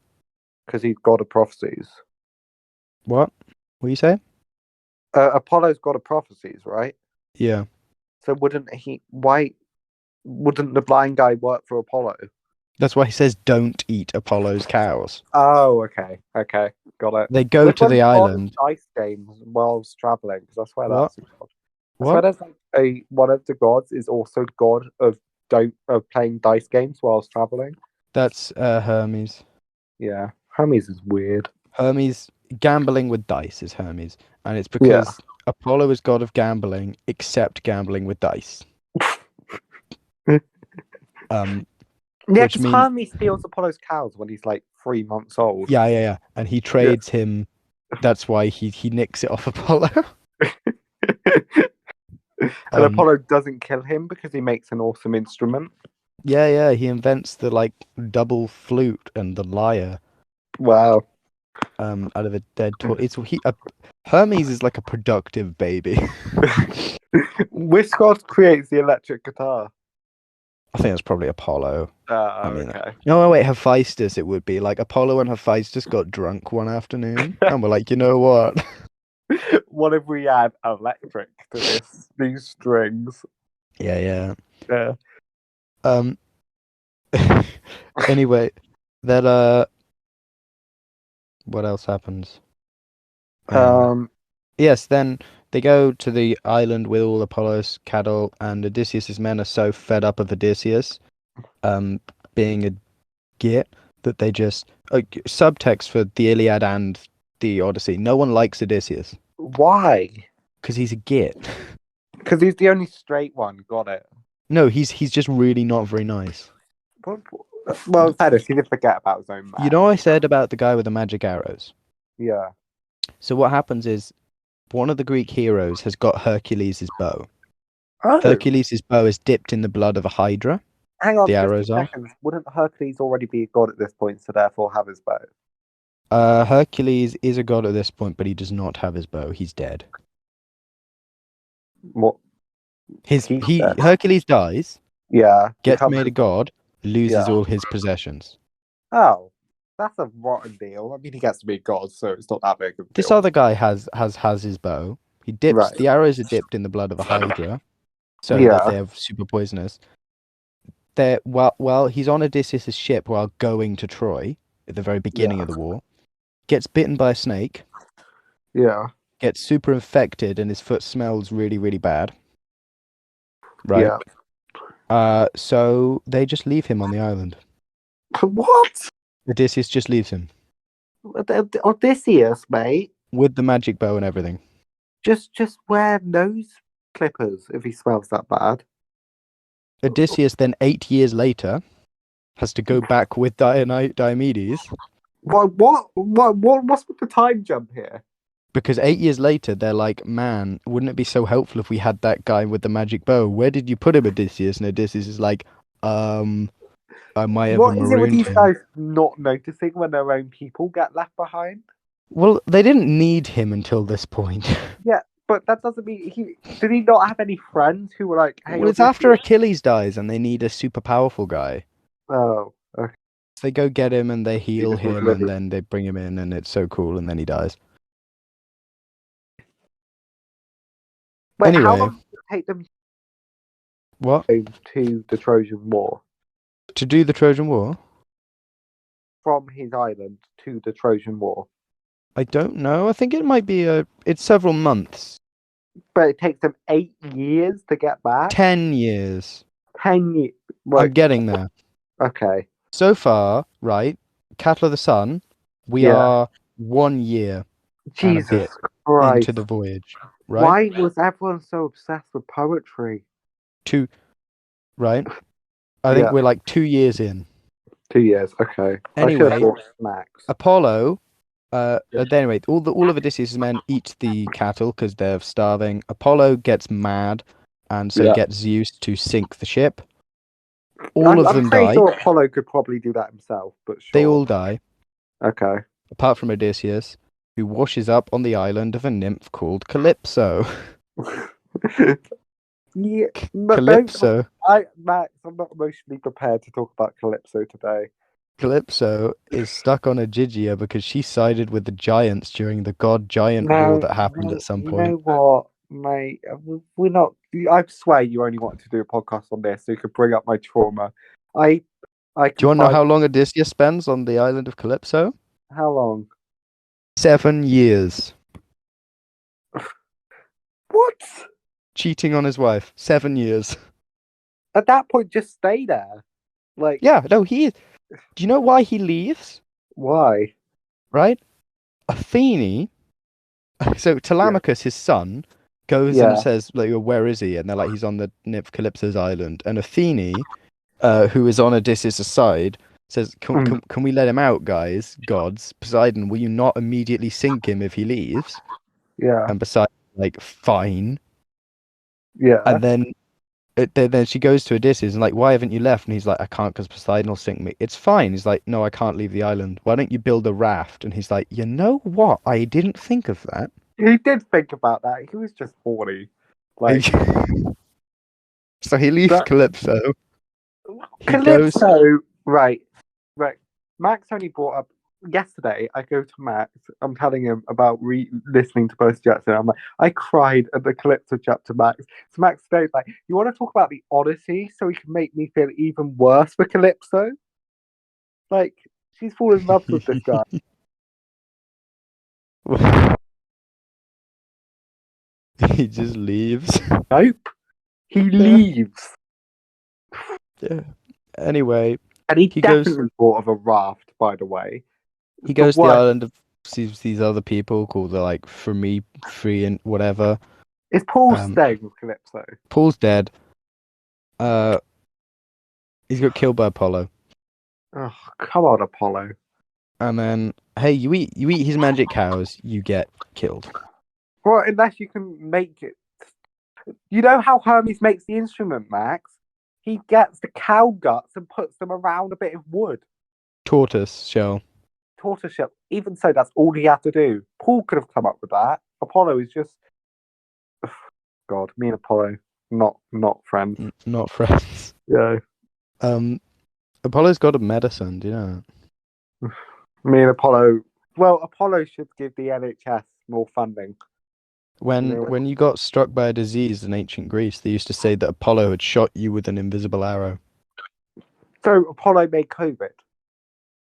Because he's god of prophecies. What? What do you say? Apollo's god of prophecies, right? Yeah. So why wouldn't the blind guy work for Apollo? That's why he says, "Don't eat Apollo's cows." Oh, okay, got it. They go to the island. Dice games whilst traveling, because I swear What? that's a god. What? I swear there's like one of the gods is also god of playing dice games whilst traveling. That's Hermes. Yeah, Hermes is weird. Hermes, gambling with dice is Hermes, and it's because Apollo is god of gambling, except gambling with dice. Yeah, which because mean- Hermes steals Apollo's cows when he's like 3 months old. Yeah, and he trades him. That's why he nicks it off Apollo. And Apollo doesn't kill him because he makes an awesome instrument. Yeah, he invents the double flute and the lyre. Wow. Out of a dead toy. Hermes is like a productive baby. Which god creates the electric guitar? I think that's probably Apollo. Okay. No, wait, Hephaestus it would be. Like, Apollo and Hephaestus got drunk one afternoon, and we're like, you know what? What if we add electric to these strings? Yeah. Yeah. Anyway, that what else happens? Yes, then they go to the island with all Apollo's cattle, and Odysseus's men are so fed up of Odysseus being a git that they just subtext for the Iliad and the Odyssey. No one likes Odysseus. Why? Because he's a git. Because he's the only straight one. Got it. No, he's just really not very nice. Well, Titus, he didn't forget about his own man. You know what I said about the guy with the magic arrows? Yeah. So what happens is one of the Greek heroes has got Hercules' bow. Oh. Hercules' bow is dipped in the blood of a hydra. Hang on, the just arrows are. seconds. Wouldn't Hercules already be a god at this point, so therefore have his bow? Hercules is a god at this point, but he does not have his bow. He's dead. What? Hercules dies. Yeah. Gets made a god. Loses all his possessions. Oh, that's a rotten deal. I mean, he gets to be a god, so it's not that big of a deal. This other guy has his bow. He dips. Right. The arrows are dipped in the blood of a hydra, so that they're super poisonous. While he's on Odysseus' ship while going to Troy at the very beginning of the war, gets bitten by a snake. Yeah. Gets super infected, and his foot smells really, really bad. Right. Yeah. So they just leave him on the island. What? Odysseus just leaves him Odysseus, mate. with the magic bow and everything. Just wear nose clippers if he smells that bad. Odysseus then 8 years later has to go back with Diomedes. What's with the time jump here? Because 8 years later, they're like, man, wouldn't it be so helpful if we had that guy with the magic bow? Where did you put him, Odysseus? And Odysseus is like, I might have What is it with marooned these him. guys not noticing when their own people get left behind? Well, they didn't need him until this point. Yeah, but that doesn't mean did he not have any friends who were like, hey, Well, it's after Achilles dies and they need a super powerful guy. Oh, okay. So they go get him and they heal just him remember- and then they bring him in and it's so cool and then he dies. Wait, how Anyway. long did it take them What? to the Trojan War? To do the Trojan War? From his island to the Trojan War. I don't know. I think it might be it's several months. But it takes them 8 years to get back? 10 years. 10 years. I'm getting there. Okay. So far, right, Cattle of the Sun, we Yeah. are 1 year and a Jesus bit Christ. into the voyage, right? Why was everyone so obsessed with poetry? Right? I think we're like 2 years in. 2 years. Okay. Anyway, I should have bought snacks. Apollo, anyway, all of Odysseus' men eat the cattle because they're starving. Apollo gets mad and so gets Zeus to sink the ship. All of them I'm pretty die. sure Apollo could probably do that himself, but sure. They all die, Okay. apart from Odysseus, who washes up on the island of a nymph called Calypso. Yeah, but Calypso. Max, I'm not emotionally prepared to talk about Calypso today. Calypso is stuck on a Gigia because she sided with the giants during the god-giant war that happened at some point. You know what, mate? We're not. I swear you only wanted to do a podcast on this so you could bring up my trauma. I Do you want to know how long Odysseus spends on the island of Calypso? How long? 7 years. What? Cheating on his wife. 7 years. At that point, just stay there. Like, yeah, no, do you know why he leaves? Why? Right? Athene, so Telemachus, his son, goes and says, like, where is he? And they're like, he's on the nymph Calypso's island. And Athene, who is on Odysseus' side, says, can we let him out, guys? Gods. Poseidon, will you not immediately sink him if he leaves? Yeah. And Poseidon, like, fine. Yeah. And then she goes to Odysseus and like, why haven't you left? And he's like, I can't because Poseidon will sink me. It's fine. He's like, no, I can't leave the island. Why don't you build a raft? And he's like, you know what? I didn't think of that. He did think about that. He was just horny. Like, so he leaves Calypso. Calypso, right. Max only brought up yesterday. I go to Max. I'm telling him about listening to Percy Jackson. I'm like, I cried at the Calypso chapter, Max. So Max today's like, you want to talk about the Odyssey so he can make me feel even worse for Calypso? Like, she's fallen in love with this guy. He just leaves. Nope. He leaves. Yeah. Anyway. And he definitely thought of a raft, by the way. He goes to the island of these other people called the like free and whatever. Is Paul staying with Calypso? Paul's dead. He's got killed by Apollo. Oh, come on, Apollo. And then, hey, you eat his magic cows, you get killed. Well, unless you can make it. You know how Hermes makes the instrument, Max? He gets the cow guts and puts them around a bit of wood. Tortoise shell. Even so, that's all he had to do. Paul could have come up with that. Apollo is just... God, me and Apollo, not friends. Not friends. Yeah. Apollo's got a medicine, do you know that? Me and Apollo... Well, Apollo should give the NHS more funding. When you got struck by a disease in ancient Greece, they used to say that Apollo had shot you with an invisible arrow. So Apollo made COVID?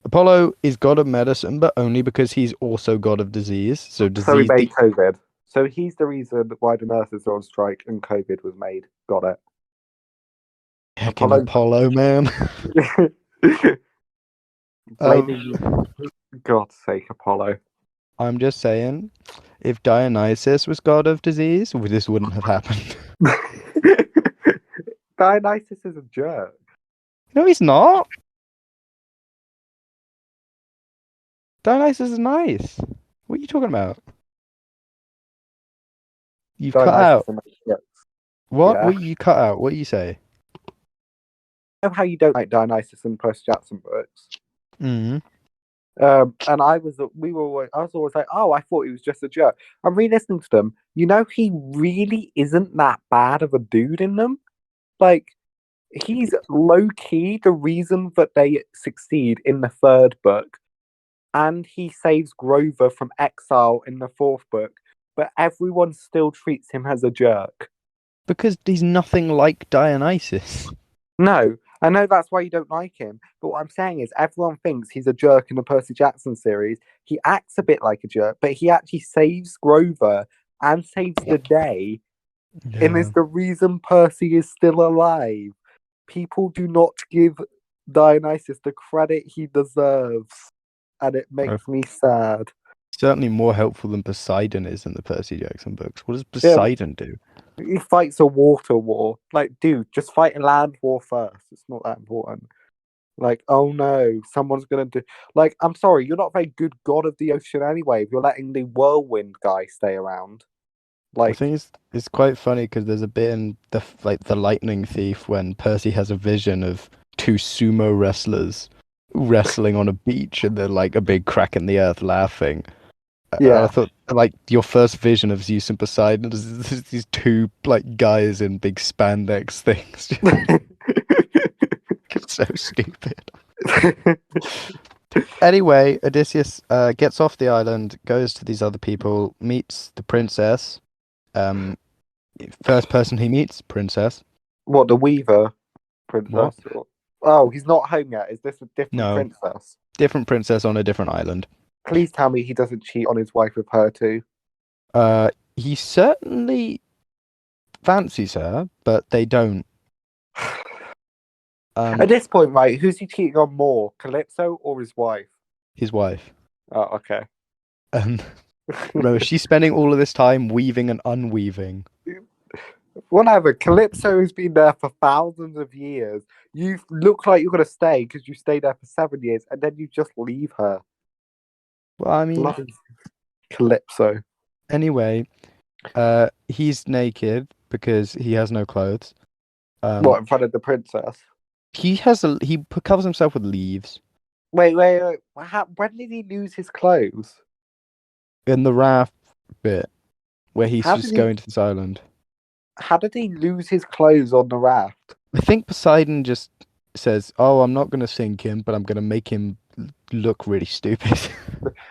Apollo is god of medicine, but only because he's also god of disease. So he made COVID. So he's the reason why the nurses are on strike and COVID was made. Got it. Heckin' Apollo, man. God's sake, Apollo. I'm just saying, if Dionysus was god of disease, this wouldn't have happened. Dionysus is a jerk. No, he's not. Dionysus is nice. What are you talking about? You've cut out. What? Yeah. What you cut out? What do you say? I know how you don't like Dionysus and Percy Jackson books. Mm-hmm. And I was always like, oh, I thought he was just a jerk. I'm re-listening to them. You know, he really isn't that bad of a dude in them. Like, he's low-key the reason that they succeed in the third book. And he saves Grover from exile in the fourth book. But everyone still treats him as a jerk. Because he's nothing like Dionysus. No, I know that's why you don't like him. But what I'm saying is everyone thinks he's a jerk in the Percy Jackson series. He acts a bit like a jerk, but he actually saves Grover and saves the day. Yeah. And is the reason Percy is still alive. people do not give Dionysus the credit he deserves, and it makes me sad. Certainly more helpful than Poseidon is in the Percy Jackson books. What does Yeah, Poseidon do? he fights a water war. Like, dude, just fight a land war first. It's not that important. Like, oh no, someone's gonna do. Like, I'm sorry, you're not a very good god of the ocean anyway. If you're letting the whirlwind guy stay around, I like, think it's quite funny because there's a bit in the Lightning Thief when Percy has a vision of two sumo wrestlers wrestling on a beach and they're like a big crack in the earth laughing. And I yeah. thought like your first vision of Zeus and Poseidon is these two like guys in big spandex things. It's so stupid. Anyway, Odysseus gets off the island, goes to these other people, meets the princess. First person he meets, princess. What, the Weaver princess? What? Oh, he's not home yet. Is this a different No, princess? different princess on a different island. Please tell me he doesn't cheat on his wife with her too. He certainly fancies her, but they don't. At this point, right, who's he cheating on more, Calypso or his wife? His wife. Oh, okay. Remember, she's spending all of this time weaving and unweaving. Whatever. Calypso has been there for thousands of years. You look like you're gonna stay because you stayed there for 7 years, and then you just leave her. Well, I mean, Bloody Calypso. anyway, he's naked because he has no clothes. What, in front of the princess? He covers himself with leaves Wait. When did he lose his clothes? in the raft bit where he's How just did he- going to this island. How did he lose his clothes on the raft? I think Poseidon just says, "Oh, I'm not going to sink him, but I'm going to make him look really stupid."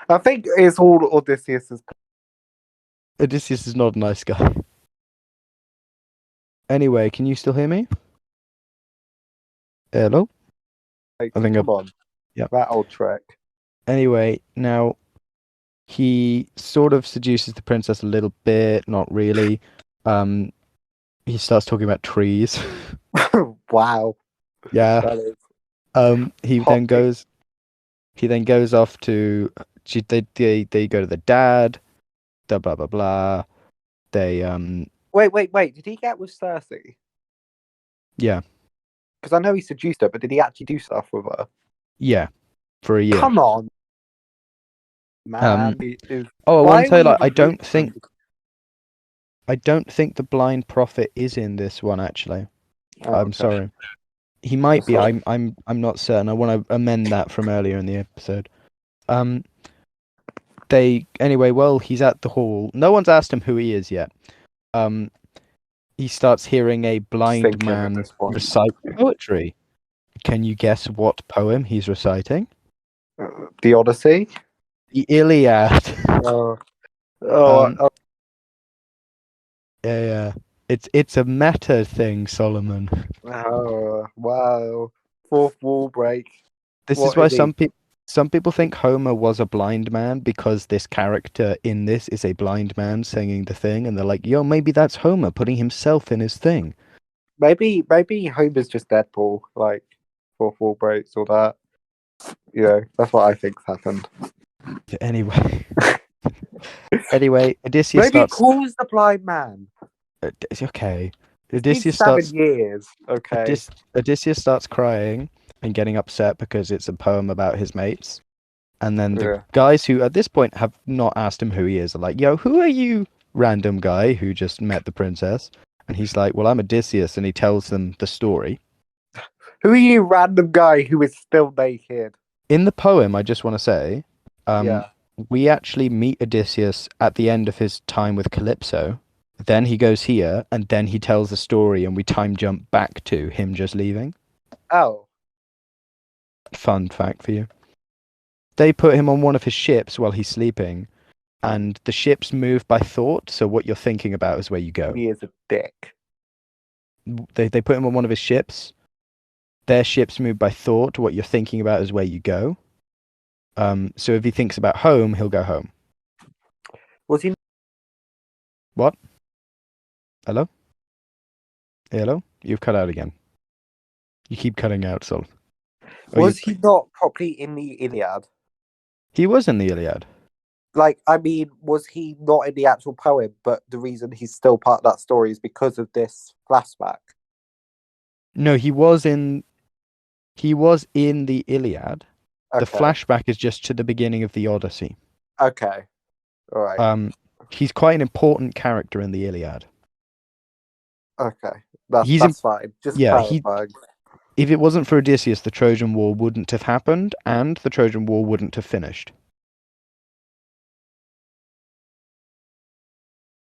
I think it's all Odysseus's. Odysseus is not a nice guy. Anyway, can you still hear me? Hello? Like, I think come on. yeah. That old trick. Anyway, now he sort of seduces the princess a little bit, not really. He starts talking about trees. Wow. Yeah. That is He hot then goes off to they go to the dad, blah blah blah blah. They Wait. Did he get with Circe? yeah. Because I know he seduced her, but did he actually do stuff with her? Yeah. For a year. Come on, man. I Why want to tell you, are we like, I don't even think the blind prophet is in this one actually. Oh, I'm okay. sorry. He might be. Sorry. I'm not certain. I want to amend that from earlier in the episode. Well, he's at the hall. No one's asked him who he is yet. He starts hearing a blind Thinking at man this point. recite poetry. Can you guess what poem he's reciting? The Odyssey. The Iliad. Oh, Yeah. It's a meta thing, Solomon. wow. Fourth wall break. This What is why is he? some people think Homer was a blind man because this character in this is a blind man singing the thing, and they're like, yo, maybe that's Homer putting himself in his thing. Maybe Homer's just Deadpool, like fourth wall breaks or that. You know, that's what I think's happened. Anyway, Odysseus Maybe starts. Paul's the blind man. Okay, It's been Odysseus 7 starts. years. Okay. Odysseus starts crying and getting upset because it's a poem about his mates. And then the guys who at this point have not asked him who he is are like, yo, who are you, random guy who just met the princess? And he's like, well, I'm Odysseus. And he tells them the story. Who are you, random guy who is still naked? In the poem, I just want to say, Yeah. we actually meet Odysseus at the end of his time with Calypso. Then he goes here, and then he tells the story, and we time jump back to him just leaving. Oh. Fun fact for you. They put him on one of his ships while he's sleeping, and the ships move by thought, so what you're thinking about is where you go. He is a dick. They put him on one of his ships. Their ships move by thought, what you're thinking about is where you go. So if he thinks about home, he'll go home. Was he? What? Hello? Hello? You've cut out again. You keep cutting out, Sol. Was he not properly in the Iliad? He was in the Iliad. Like, I mean, was he not in the actual poem, but the reason he's still part of that story is because of this flashback? No, he was in the Iliad. Okay. The flashback is just to the beginning of the Odyssey. Okay. All right. He's quite an important character in the Iliad. Okay. That's fine. Just clarifying. If it wasn't for Odysseus, the Trojan War wouldn't have happened, and the Trojan War wouldn't have finished.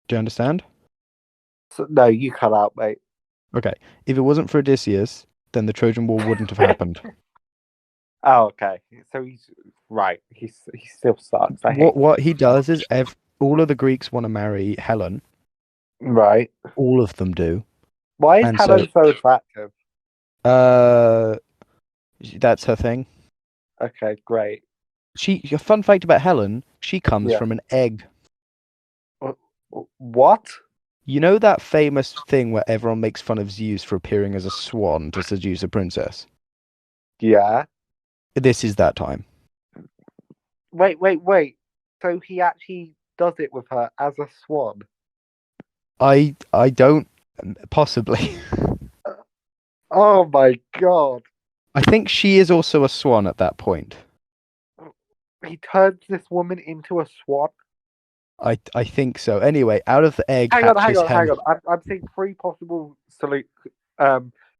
Do you understand? So, no, you cut out, mate. Okay. If it wasn't for Odysseus, then the Trojan War wouldn't have happened. Oh, okay. So he's right. He still sucks. What he does is all of the Greeks want to marry Helen. Right. All of them do. Why is Helen so attractive? That's her thing. Okay, great. A fun fact about Helen, she comes from an egg. What? You know that famous thing where everyone makes fun of Zeus for appearing as a swan to seduce a princess? Yeah. This is that time. Wait. So he actually does it with her as a swan? I don't... Possibly. Oh my god. I think she is also a swan at that point. He turns this woman into a swan? I think so. Anyway, out of the egg hang on. I'm seeing three possible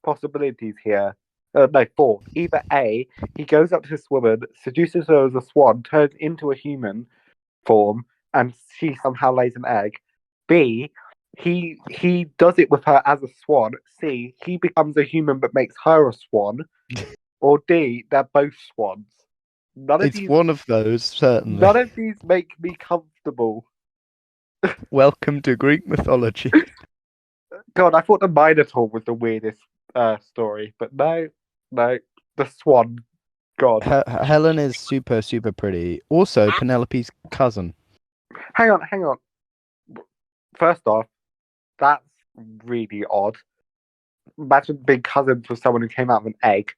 possibilities here. No, four. Either A, he goes up to this woman, seduces her as a swan, turns into a human form, and she somehow lays an egg. B, he does it with her as a swan. C, he becomes a human but makes her a swan. Or D, they're both swans. It's one of those, certainly. None of these make me comfortable. Welcome to Greek mythology. God, I thought the Minotaur was the weirdest story, but no, the swan. God. Helen is super, super pretty. Also, Penelope's cousin. Hang on. First off, that's really odd. Imagine being cousins with someone who came out of an egg.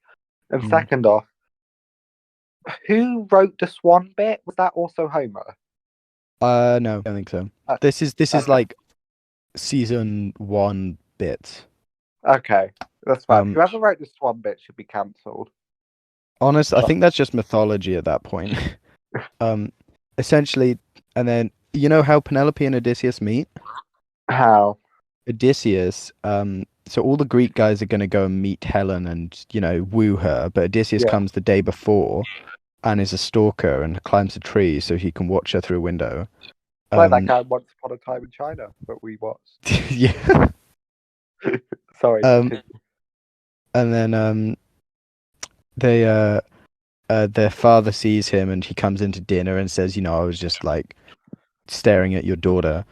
And second off, who wrote the swan bit? Was that also Homer? No, I don't think so. This is like season 1 bits. Okay, that's fine. Whoever wrote the swan bit should be cancelled. Honest, I think that's just mythology at that point. Essentially, and then you know how Penelope and Odysseus meet? How? Odysseus, so all the Greek guys are going to go and meet Helen and, woo her, but Odysseus comes the day before and is a stalker and climbs a tree so he can watch her through a window. Like that guy Once Upon a Time in China that we watched. Yeah. Sorry. And then their father sees him and he comes into dinner and says, I was just like staring at your daughter.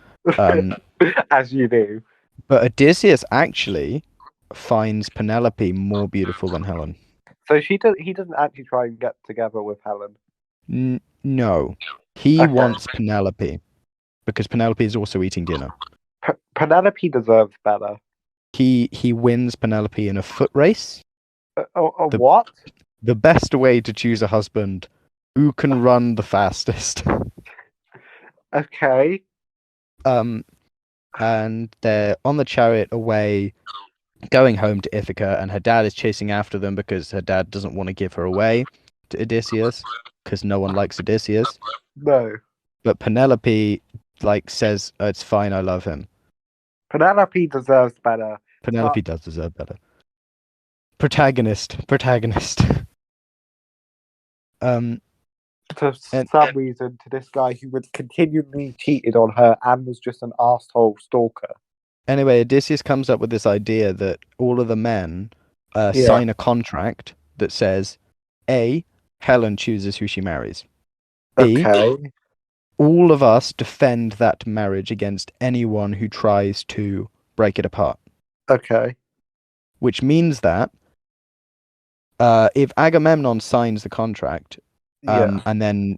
As you do. But Odysseus actually finds Penelope more beautiful than Helen. So he doesn't actually try and get together with Helen? No. He wants Penelope because Penelope is also eating dinner. Penelope deserves better. He wins Penelope in a foot race. What? The best way to choose a husband, who can run the fastest. Okay. And they're on the chariot away, going home to Ithaca, and her dad is chasing after them because her dad doesn't want to give her away to Odysseus because no one likes Odysseus. No. But Penelope says, it's fine, I love him. Penelope deserves better. Penelope does deserve better. Protagonist. For some reason, to this guy who would continually cheated on her and was just an asshole stalker. Anyway, Odysseus comes up with this idea that all of the men sign a contract that says, A, Helen chooses who she marries. B, all of us defend that marriage against anyone who tries to break it apart. Okay. Which means that if Agamemnon signs the contract, and then,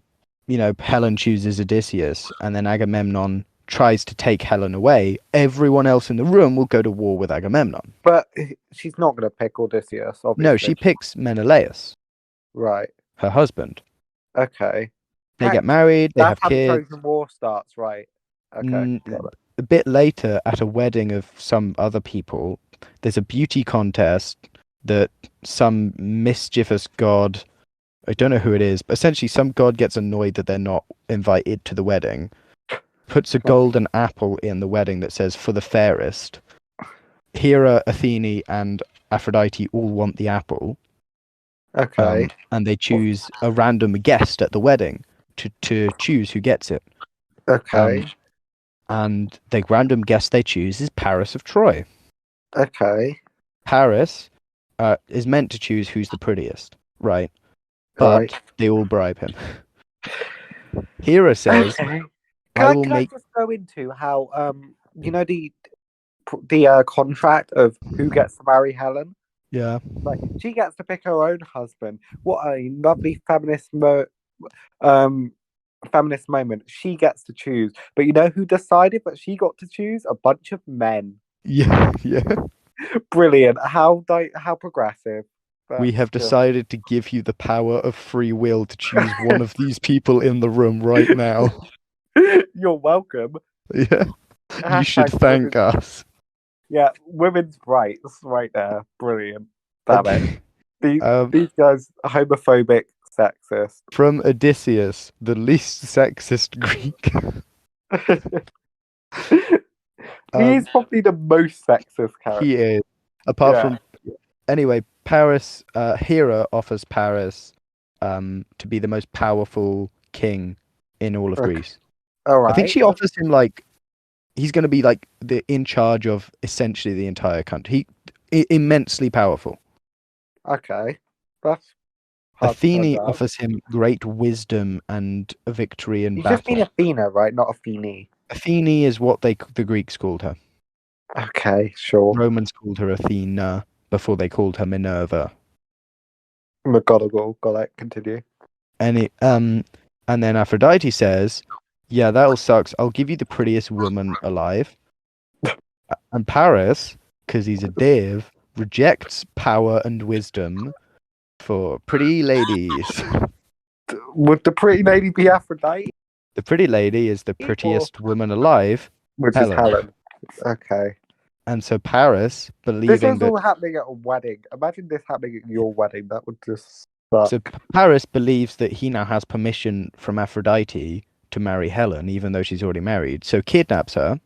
Helen chooses Odysseus, and then Agamemnon tries to take Helen away, everyone else in the room will go to war with Agamemnon. But she's not going to pick Odysseus, obviously. No, she picks Menelaus, Right. her husband. Okay. They get married, they have That's how the kids. Trojan War starts, right? Okay. Got it. A bit later, at a wedding of some other people, there's a beauty contest that some mischievous god, I don't know who it is, but essentially some god gets annoyed that they're not invited to the wedding, puts a golden apple in the wedding that says, "For the fairest." Hera, Athene, and Aphrodite all want the apple. Okay. And they choose a random guest at the wedding to choose who gets it. Okay. And the random guest they choose is Paris of Troy. Okay. Paris is meant to choose who's the prettiest, right? But they all bribe him. Hera says, Okay. I will Can make... I just go into how you know the contract of who gets to marry Helen? Yeah. Like she gets to pick her own husband. What a lovely feminist feminist moment. She gets to choose. But you know who decided that she got to choose? A bunch of men. Yeah, yeah. Brilliant. How progressive. We have decided to give you the power of free will to choose one of these people in the room right now. You're welcome. Yeah. You should thank us. Yeah, women's rights right there. Brilliant. Damn it. These guys are homophobic, sexist. From Odysseus, the least sexist Greek. He's probably the most sexist character. He is. Apart from... Anyway, Paris, Hera offers Paris to be the most powerful king in all of Greece. All right. I think she offers him, like, he's going to be, like, in charge of essentially the entire country. Immensely powerful. Okay. That's Athene offers him great wisdom and a victory in battle. You just mean Athena, right? Not Athene. Athene is what the Greeks called her. Okay, sure. Romans called her Athena before they called her Minerva. McGonagall, got it. Continue. And then Aphrodite says, "Yeah, that all sucks. I'll give you the prettiest woman alive." And Paris, because he's a div, rejects power and wisdom for pretty ladies. Would the pretty lady be Aphrodite? The pretty lady is the prettiest woman alive, which is Helen. Okay. And so Paris, believing this is all happening at a wedding. Imagine this happening at your wedding. That would just suck. So Paris believes that he now has permission from Aphrodite to marry Helen, even though she's already married. So kidnaps her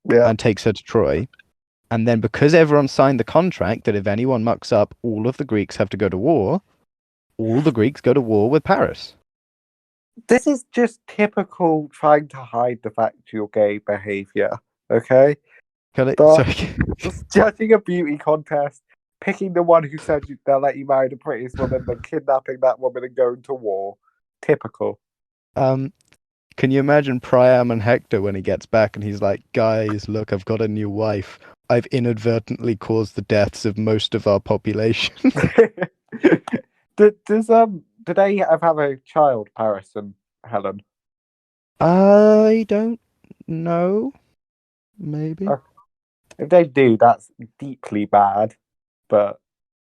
and takes her to Troy. And then because everyone signed the contract that if anyone mucks up, all of the Greeks have to go to war, all the Greeks go to war with Paris. This is just typical trying to hide the fact you're gay behavior, okay? Just judging a beauty contest, picking the one who said they'll let you marry the prettiest woman, then kidnapping that woman and going to war. Typical. Can you imagine Priam and Hector when he gets back and he's like, "Guys, look, I've got a new wife. I've inadvertently caused the deaths of most of our population." Do they have a child, Paris and Helen? I don't know. Maybe. If they do, that's deeply bad. But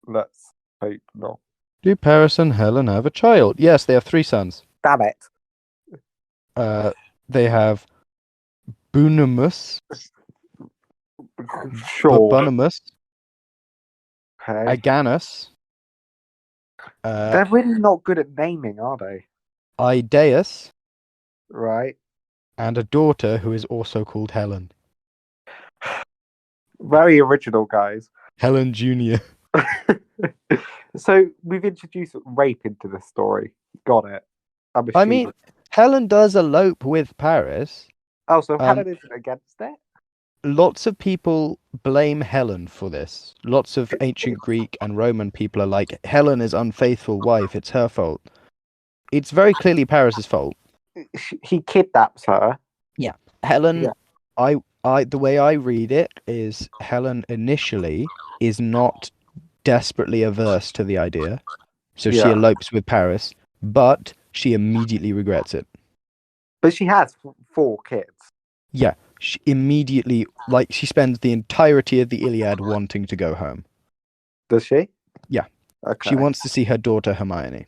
let's hope not. Do Paris and Helen have a child? Yes, they have 3 sons. Damn it. They have Bunemus. Sure. Bunemus. Okay. Aganus. They're really not good at naming, are they? Idaeus. Right. And a daughter who is also called Helen. Very original, guys. Helen Jr. So we've introduced rape into the story. Got it. I mean, Helen does elope with Paris. Oh, so Helen isn't against it? Lots of people blame Helen for this. Lots of ancient Greek and Roman people are like, Helen is unfaithful wife, it's her fault. It's very clearly Paris's fault. He kidnaps her. Yeah. Helen, I the way I read it is Helen initially is not desperately averse to the idea. So she elopes with Paris, but she immediately regrets it. But she has 4 kids. Yeah, she immediately, like, she spends the entirety of the Iliad wanting to go home. Does she? Yeah. Okay. She wants to see her daughter Hermione.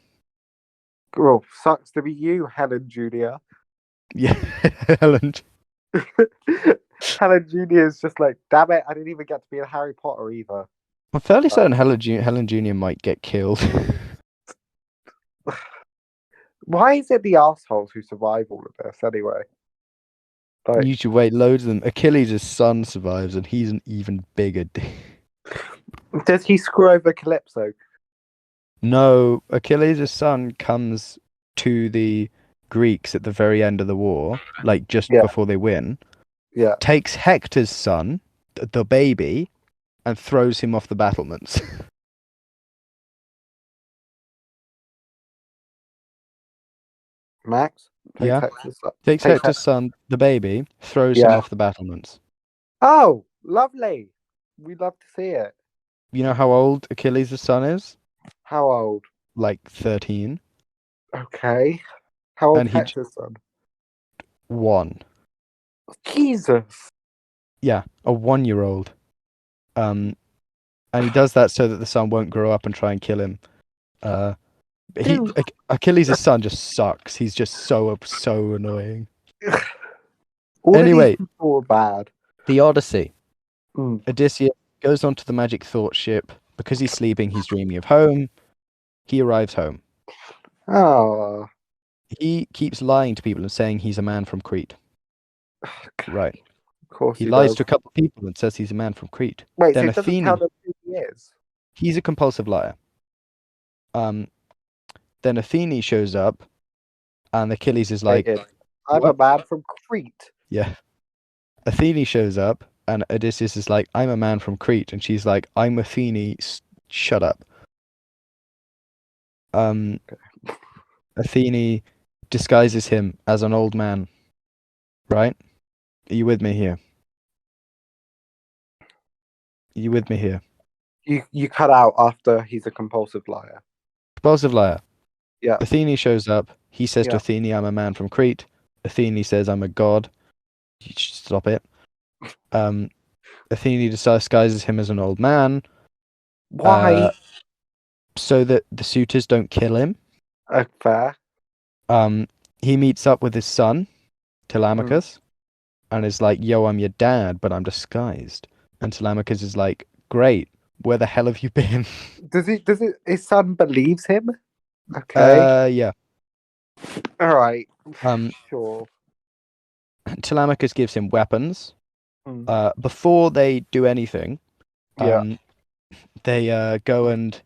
Well, sucks to be you, Helen Junior. Yeah, Helen. Helen Junior is just like, damn it! I didn't even get to be in Harry Potter either. I'm fairly certain Helen Jr. might get killed. Why is it the assholes who survive all of this anyway? Like, You should wait, loads of them. Achilles' son survives, and he's an even bigger does he screw over Calypso? No, Achilles' son comes to the Greeks at the very end of the war, like just Yeah. before they win, Yeah. takes Hector's son, the baby, and throws him off the battlements. Max? Yeah. Takes Takes Hector's son, the baby, throws him Yeah. off the battlements. Oh, lovely. We'd love to see it. You know how old Achilles' son is? How old? Like 13. Okay. How old And he Hector's son? 1. Jesus. Yeah, a 1-year-old. And he does that so that the son won't grow up and try and kill him. Achilles' son just sucks. He's just so annoying. All Anyway, of these people are bad. the Odyssey. Mm. Odysseus goes onto the magic thought ship. Because he's sleeping, he's dreaming of home. He arrives home. Oh. He keeps lying to people and saying he's a man from Crete. Right. Of course He he lies does. to a couple of people and says he's a man from Crete. Wait, Then so it doesn't Athene, tell them who he is? he's a compulsive liar. Then Athene shows up, and Achilles is like, I'm what? a man from Crete. Yeah. Athene shows up, and Odysseus is like, I'm a man from Crete, and she's like, I'm Athene, shut up. Athene disguises him as an old man, right? Are you with me here? Are you with me here? You cut out after he's a compulsive liar. Compulsive liar. Yeah. Athene shows up. He says to Yeah. Athene, I'm a man from Crete. Athene says, I'm a god. You should stop it. Athene disguises him as an old man. Why? So that the suitors don't kill him. Fair. He meets up with his son, Telemachus, and is like, yo, I'm your dad, but I'm disguised. And Telemachus is like, great, where the hell have you been? Does his son believes him? Okay. Yeah. All right. Sure. Telemachus gives him weapons. Mm. Before they do anything, Yeah. they go and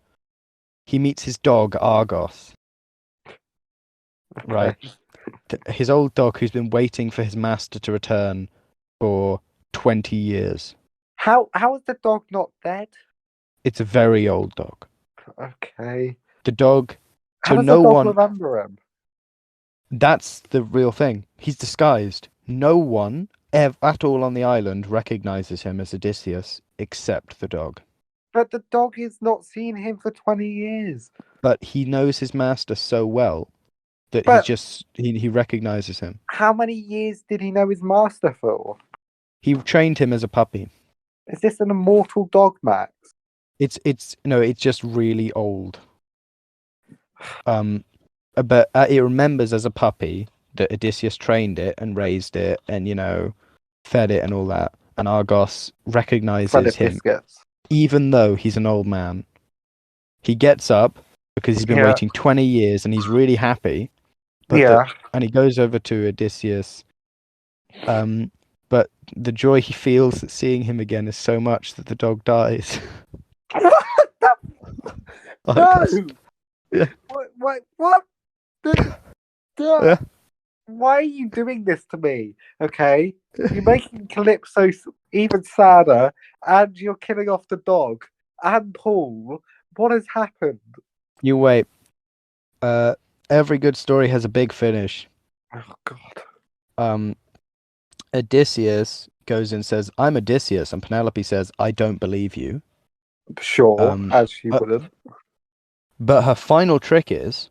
he meets his dog, Argos. Okay. Right. His old dog who's been waiting for his master to return for 20 years. How is the dog not dead? It's a very old dog. Okay. The dog. How So does no the dog one. remember him? That's the real thing. He's disguised. No one at all on the island recognizes him as Odysseus except the dog. But the dog has not seen him for 20 years. But he knows his master so well that he recognizes him. How many years did he know his master for? He trained him as a puppy. Is this an immortal dog, Max? It's just really old. But it remembers as a puppy that Odysseus trained it and raised it and fed it and all that. And Argos recognizes him, even though he's an old man. He gets up because he's been waiting 20 years and he's really happy. But and he goes over to Odysseus. But the joy he feels at seeing him again is so much that the dog dies. No! Yeah. What? Yeah. Why are you doing this to me? Okay, you're making Calypso even sadder, and you're killing off the dog and Paul. What has happened? You wait. Every good story has a big finish. Oh God. Odysseus goes and says, "I'm Odysseus," and Penelope says, "I don't believe you." Sure, as she wouldn't. But her final trick is,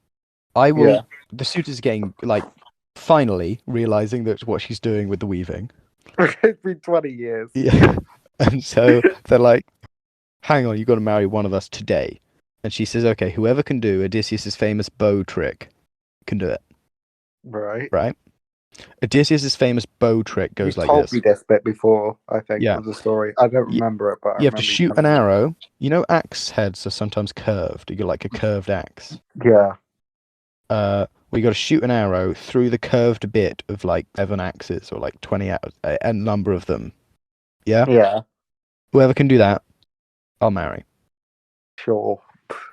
I will. The suitor's getting finally realizing that what she's doing with the weaving. It's been 20 years. Yeah. And so they're like, hang on, you've got to marry one of us today. And she says, okay, whoever can do Odysseus' famous bow trick can do it, Right. right? Odysseus' famous bow trick goes You've like told this. me this bit before, I think, Yeah. of the story. I don't You, remember it, but I you have to remember you shoot an telling me. arrow. You know, axe heads are sometimes curved. You get like a curved axe. Yeah. We got to shoot an arrow through the curved bit of like 7 axes or like 20 a number of them. Yeah? Yeah. Whoever can do that, I'll marry. Sure.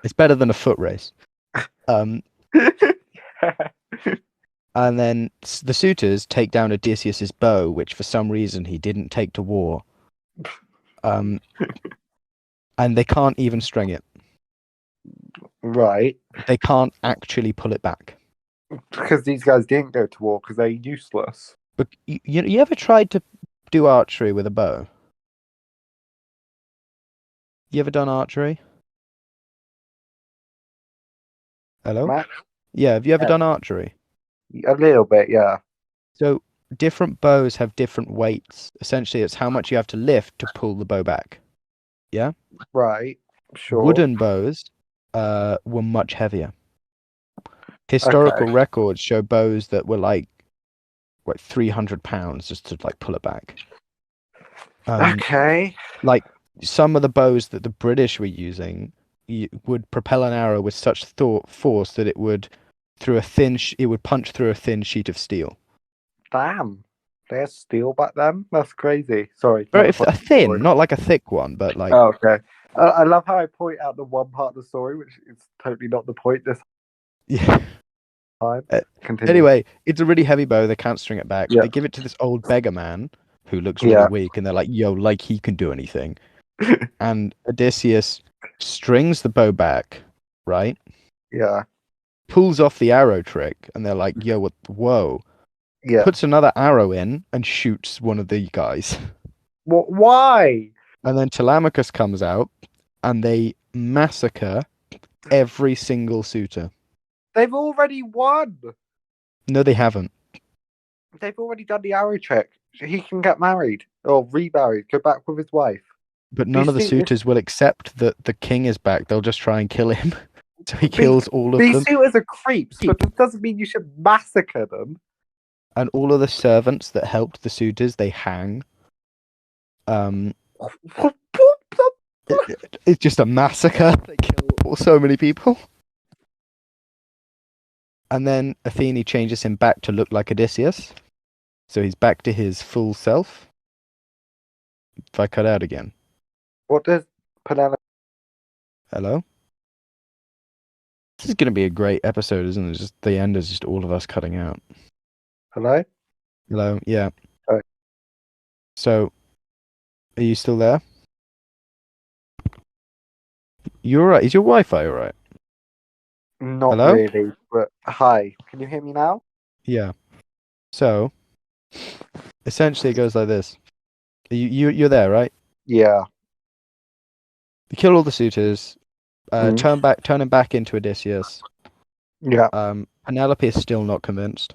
It's better than a foot race. And then the suitors take down Odysseus's bow, which for some reason he didn't take to war. And they can't even string it. Right. They can't actually pull it back. Because these guys didn't go to war because they're useless. But you ever tried to do archery with a bow? You ever done archery? Hello? Matt? Yeah, have you ever Yeah. done archery? A little bit, yeah. So different bows have different weights. Essentially, it's how much you have to lift to pull the bow back. Yeah? Right. Sure. Wooden bows were much heavier. Historical Okay. records show bows that were like 300 pounds just to like pull it back. Okay. Like some of the bows that the British were using would propel an arrow with such force that it would it would punch through a thin sheet of steel. Damn. They had steel back then? That's crazy. Sorry. Very not the thin, story. not like a thick one, but like Oh, okay. I love how I point out the one part of the story, which is totally not the point this yeah. time. Continue. Anyway, it's a really heavy bow. They can't string it back. Yeah. They give it to this old beggar man who looks really Yeah. weak, and they're like, "Yo, like he can do anything." And Odysseus strings the bow back, right? Yeah. Pulls off the arrow trick, and they're like, "Yo, what? Whoa!" Yeah. Puts another arrow in and shoots one of the guys. What? Why? And then Telemachus comes out, and they massacre every single suitor. They've already won. No, they haven't. They've already done the arrow trick. He can get married or remarried, go back with his wife. But none of the These suitors will accept that the king is back. They'll just try and kill him. So he kills all of them. These suitors are creeps, but that doesn't mean you should massacre them. And all of the servants that helped the suitors, they hang. It's just a massacre. They kill so many people. And then Athene changes him back to look like Odysseus. So he's back to his full self. If I cut out again. What does Penelope? Hello? This is going to be a great episode, isn't it? Just the end is just all of us cutting out. Hello? Hello? Yeah. Sorry. So, are you still there? You're right. Is your Wi-Fi all right? Not Hello? really, but hi. Can you hear me now? Yeah. So, essentially, it goes like this. You're there, right? Yeah. You kill all the suitors. Mhm. Turn him back into Odysseus. Yeah. Penelope is still not convinced.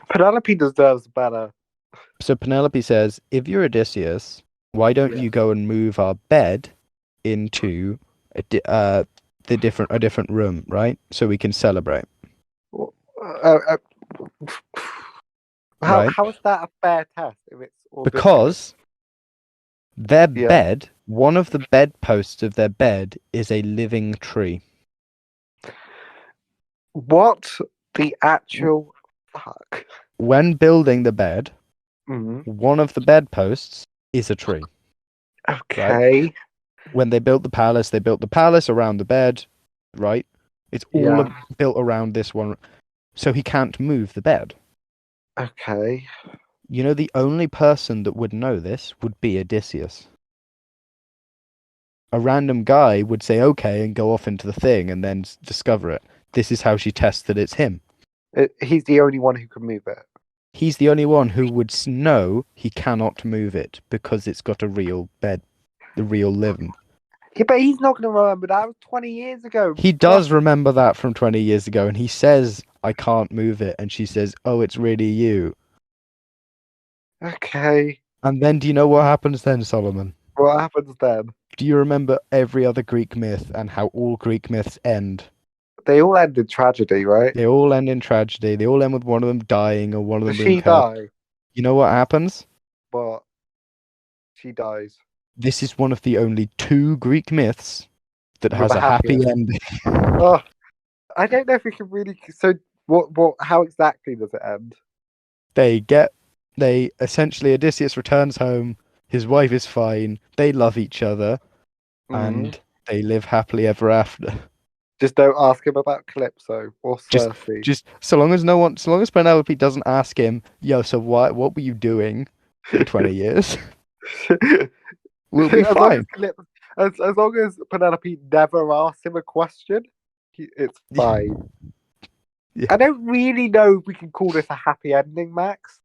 Penelope deserves better. So Penelope says, "If you're Odysseus, why don't you go and move our bed into a different room, right? So we can celebrate." Right? How is that a fair test if it's all Because their Yeah. bed, one of the bedposts of their bed is a living tree. What the actual fuck? When building the bed, one of the bedposts is a tree. Okay. When they built the palace around the bed, right? It's all built around this one. So he can't move the bed. Okay. You know, the only person that would know this would be Odysseus. A random guy would say okay and go off into the thing and then discover it. This is how she tests that it's him. He's the only one who can move it. He's the only one who would know he cannot move it because it's got a real bed, the real living. Yeah, but he's not going to remember that. It was 20 years ago. He does remember that from 20 years ago, and he says, "I can't move it," and she says, "Oh, it's really you." Okay. And then do you know what happens then, Solomon? What happens then? Do you remember every other Greek myth and how all Greek myths end? They all end in tragedy, right? They all end in tragedy. They all end with one of them dying or one of them Does being she cursed. die? You know what happens? But she dies. This is one of the only two Greek myths that With has a a happy happy ending. ending. Oh, I don't know if we can really. So, how exactly does it end? They essentially, Odysseus returns home. His wife is fine. They love each other, Mm. and they live happily ever after. Just don't ask him about Calypso or Just, Circe. just so long as Penelope doesn't ask him, yo, so what were you doing for 20 years? We'll be as long as, fine. as long as Penelope never asks him a question, it's fine. Yeah. I don't really know if we can call this a happy ending, Max.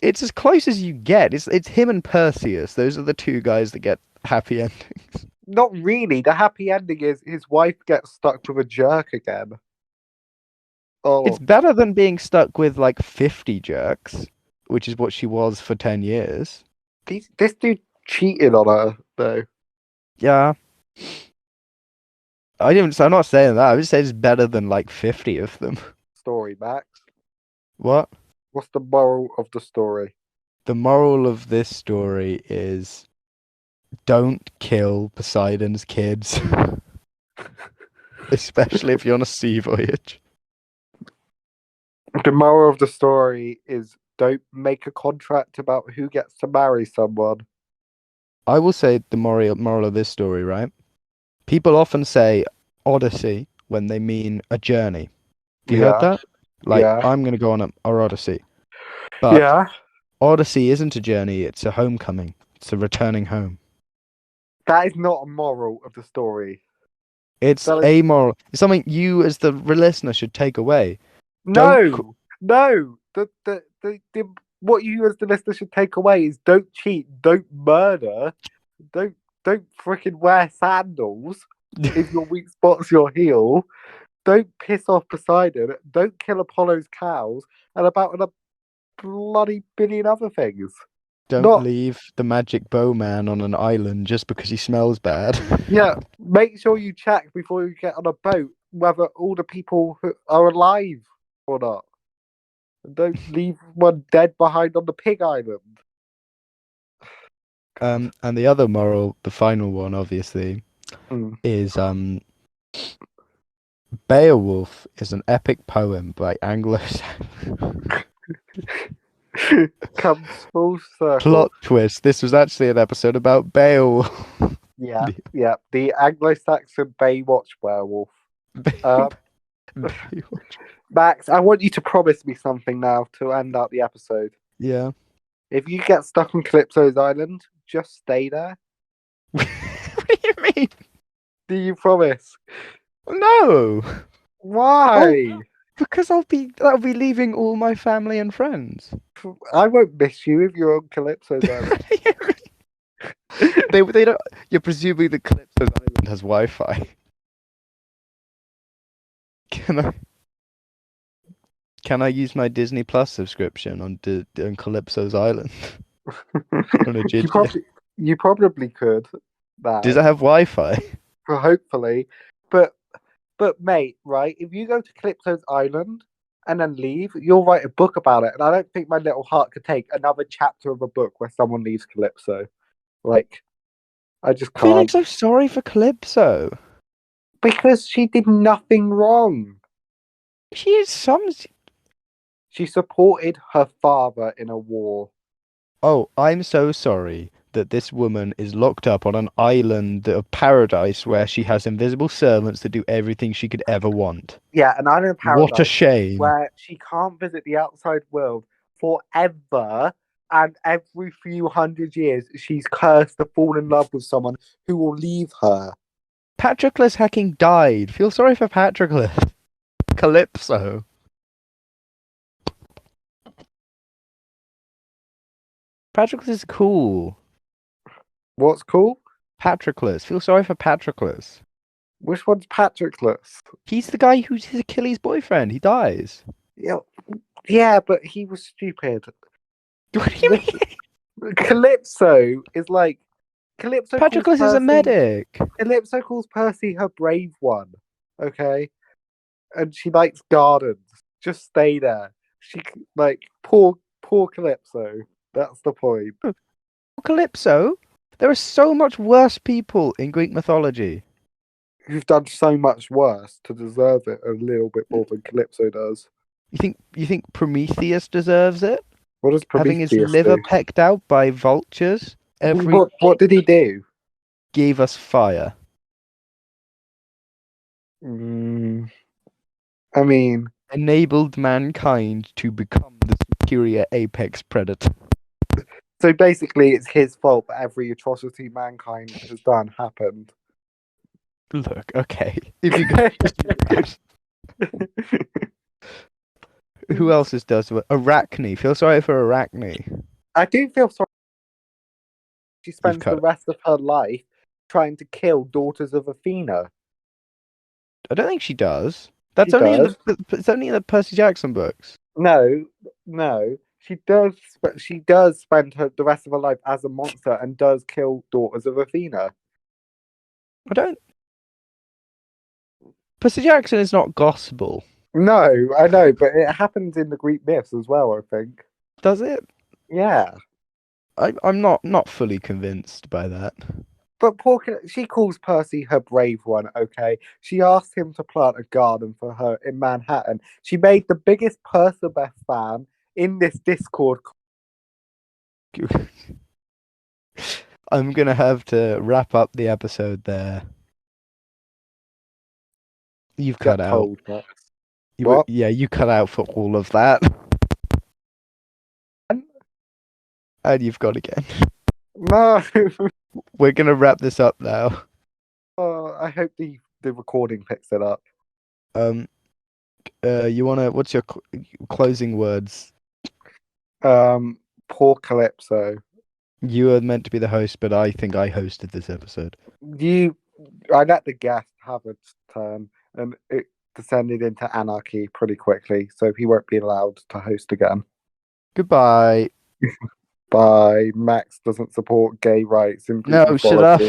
It's as close as you get. It's him and Perseus. Those are the two guys that get happy endings. Not really. The happy ending is his wife gets stuck with a jerk again. Oh, It's better than being stuck with like 50 jerks, which is what she was for 10 years. this dude cheated on her, though. Yeah. I'm not saying that. I would say it's better than like 50 of them. Story, Max. What? What's the moral of the story? The moral of this story is don't kill Poseidon's kids. Especially if you're on a sea voyage. The moral of the story is don't make a contract about who gets to marry someone. I will say the moral of this story, right? People often say Odyssey when they mean a journey. Have you heard that? Like, Yeah. I'm going to go on a Odyssey. But Yeah. Odyssey isn't a journey, it's a homecoming. It's a returning home. That is not a moral of the story. It's That is- amoral. It's something you, as the listener, should take away. No. The what you as the listener should take away is don't cheat, don't murder, don't freaking wear sandals if your weak spot's your heel. Don't piss off Poseidon. Don't kill Apollo's cows, and about a bloody billion other things. Don't Not leave the magic bowman on an island just because he smells bad. yeah. Make sure you check before you get on a boat whether all the people who are alive or not. And don't leave one dead behind on the pig island. And the other moral, the final one, obviously, Mm. is Beowulf is an epic poem by Anglo. Comes full circle. Plot twist. This was actually an episode about Beowulf. Yeah, yeah. The Anglo-Saxon Baywatch werewolf. Beowulf. Max, I want you to promise me something now to end out the episode. Yeah. If you get stuck on Calypso's island, just stay there. What do you mean? Do you promise? No. Why? Because I'll be leaving all my family and friends. I won't miss you if you're on Calypso's island. they don't. You're presuming that Calypso's island has Wi-Fi. Can I use my Disney Plus subscription on Calypso's island? You probably could. Now. Does it have Wi-Fi? Hopefully, but mate, right? If you go to Calypso's island and then leave, you'll write a book about it, and I don't think my little heart could take another chapter of a book where someone leaves Calypso. Like, I just I'm feeling can't. so sorry for Calypso. Because she did nothing wrong. She supported her father in a war. Oh, I'm so sorry that this woman is locked up on an island of paradise where she has invisible servants that do everything she could ever want. Yeah, an island of paradise. What a shame. Where she can't visit the outside world forever, and every few hundred years she's cursed to fall in love with someone who will leave her. Patroclus hacking died. Feel sorry for Patroclus. Calypso. Patroclus is cool. What's cool? Patroclus. Feel sorry for Patroclus. Which one's Patroclus? He's the guy who's his Achilles' boyfriend. He dies. Yeah, but he was stupid. What do you This- mean? Calypso is like Calypso. Patroclus is a medic. Calypso calls Percy her brave one. Okay, and she likes gardens. Just stay there. She like poor Calypso. That's the point. Calypso? There are so much worse people in Greek mythology. Who've done so much worse to deserve it a little bit more than Calypso does. You think Prometheus deserves it? What does Having his Prometheus liver do? pecked out by vultures every What did he do? gave us fire. I mean, Enabled mankind to become the superior apex predator. so basically, it's his fault that every atrocity mankind has done happened. Look, okay. If you go who else does it? Arachne. Feel sorry for Arachne. I do feel sorry. She spends cut the rest of her life trying to kill daughters of Athena. I don't think she does. That's She only does. it's only in the Percy Jackson books. No, she does. She does spend the rest of her life as a monster and does kill daughters of Athena. I don't. Percy Jackson is not gospel, No, I know, but it happens in the Greek myths as well. I think. does it? Yeah, I'm not fully convinced by that. but she calls Percy her brave one. Okay, she asked him to plant a garden for her in Manhattan. She made the biggest Percabeth fan in this Discord. I'm gonna have to wrap up the episode there. You've cut Get out. told, Max. What? Yeah, you cut out for all of that. And you've gone again. No. We're gonna wrap this up now. I hope the recording picks it up. You wanna? What's your closing words? Poor Calypso. You are meant to be the host, but I think I hosted this episode. I let the guest have a turn, and it descended into anarchy pretty quickly, so he won't be allowed to host again. Goodbye. Bye. Max doesn't support gay rights in Greek No, shut mythology. up.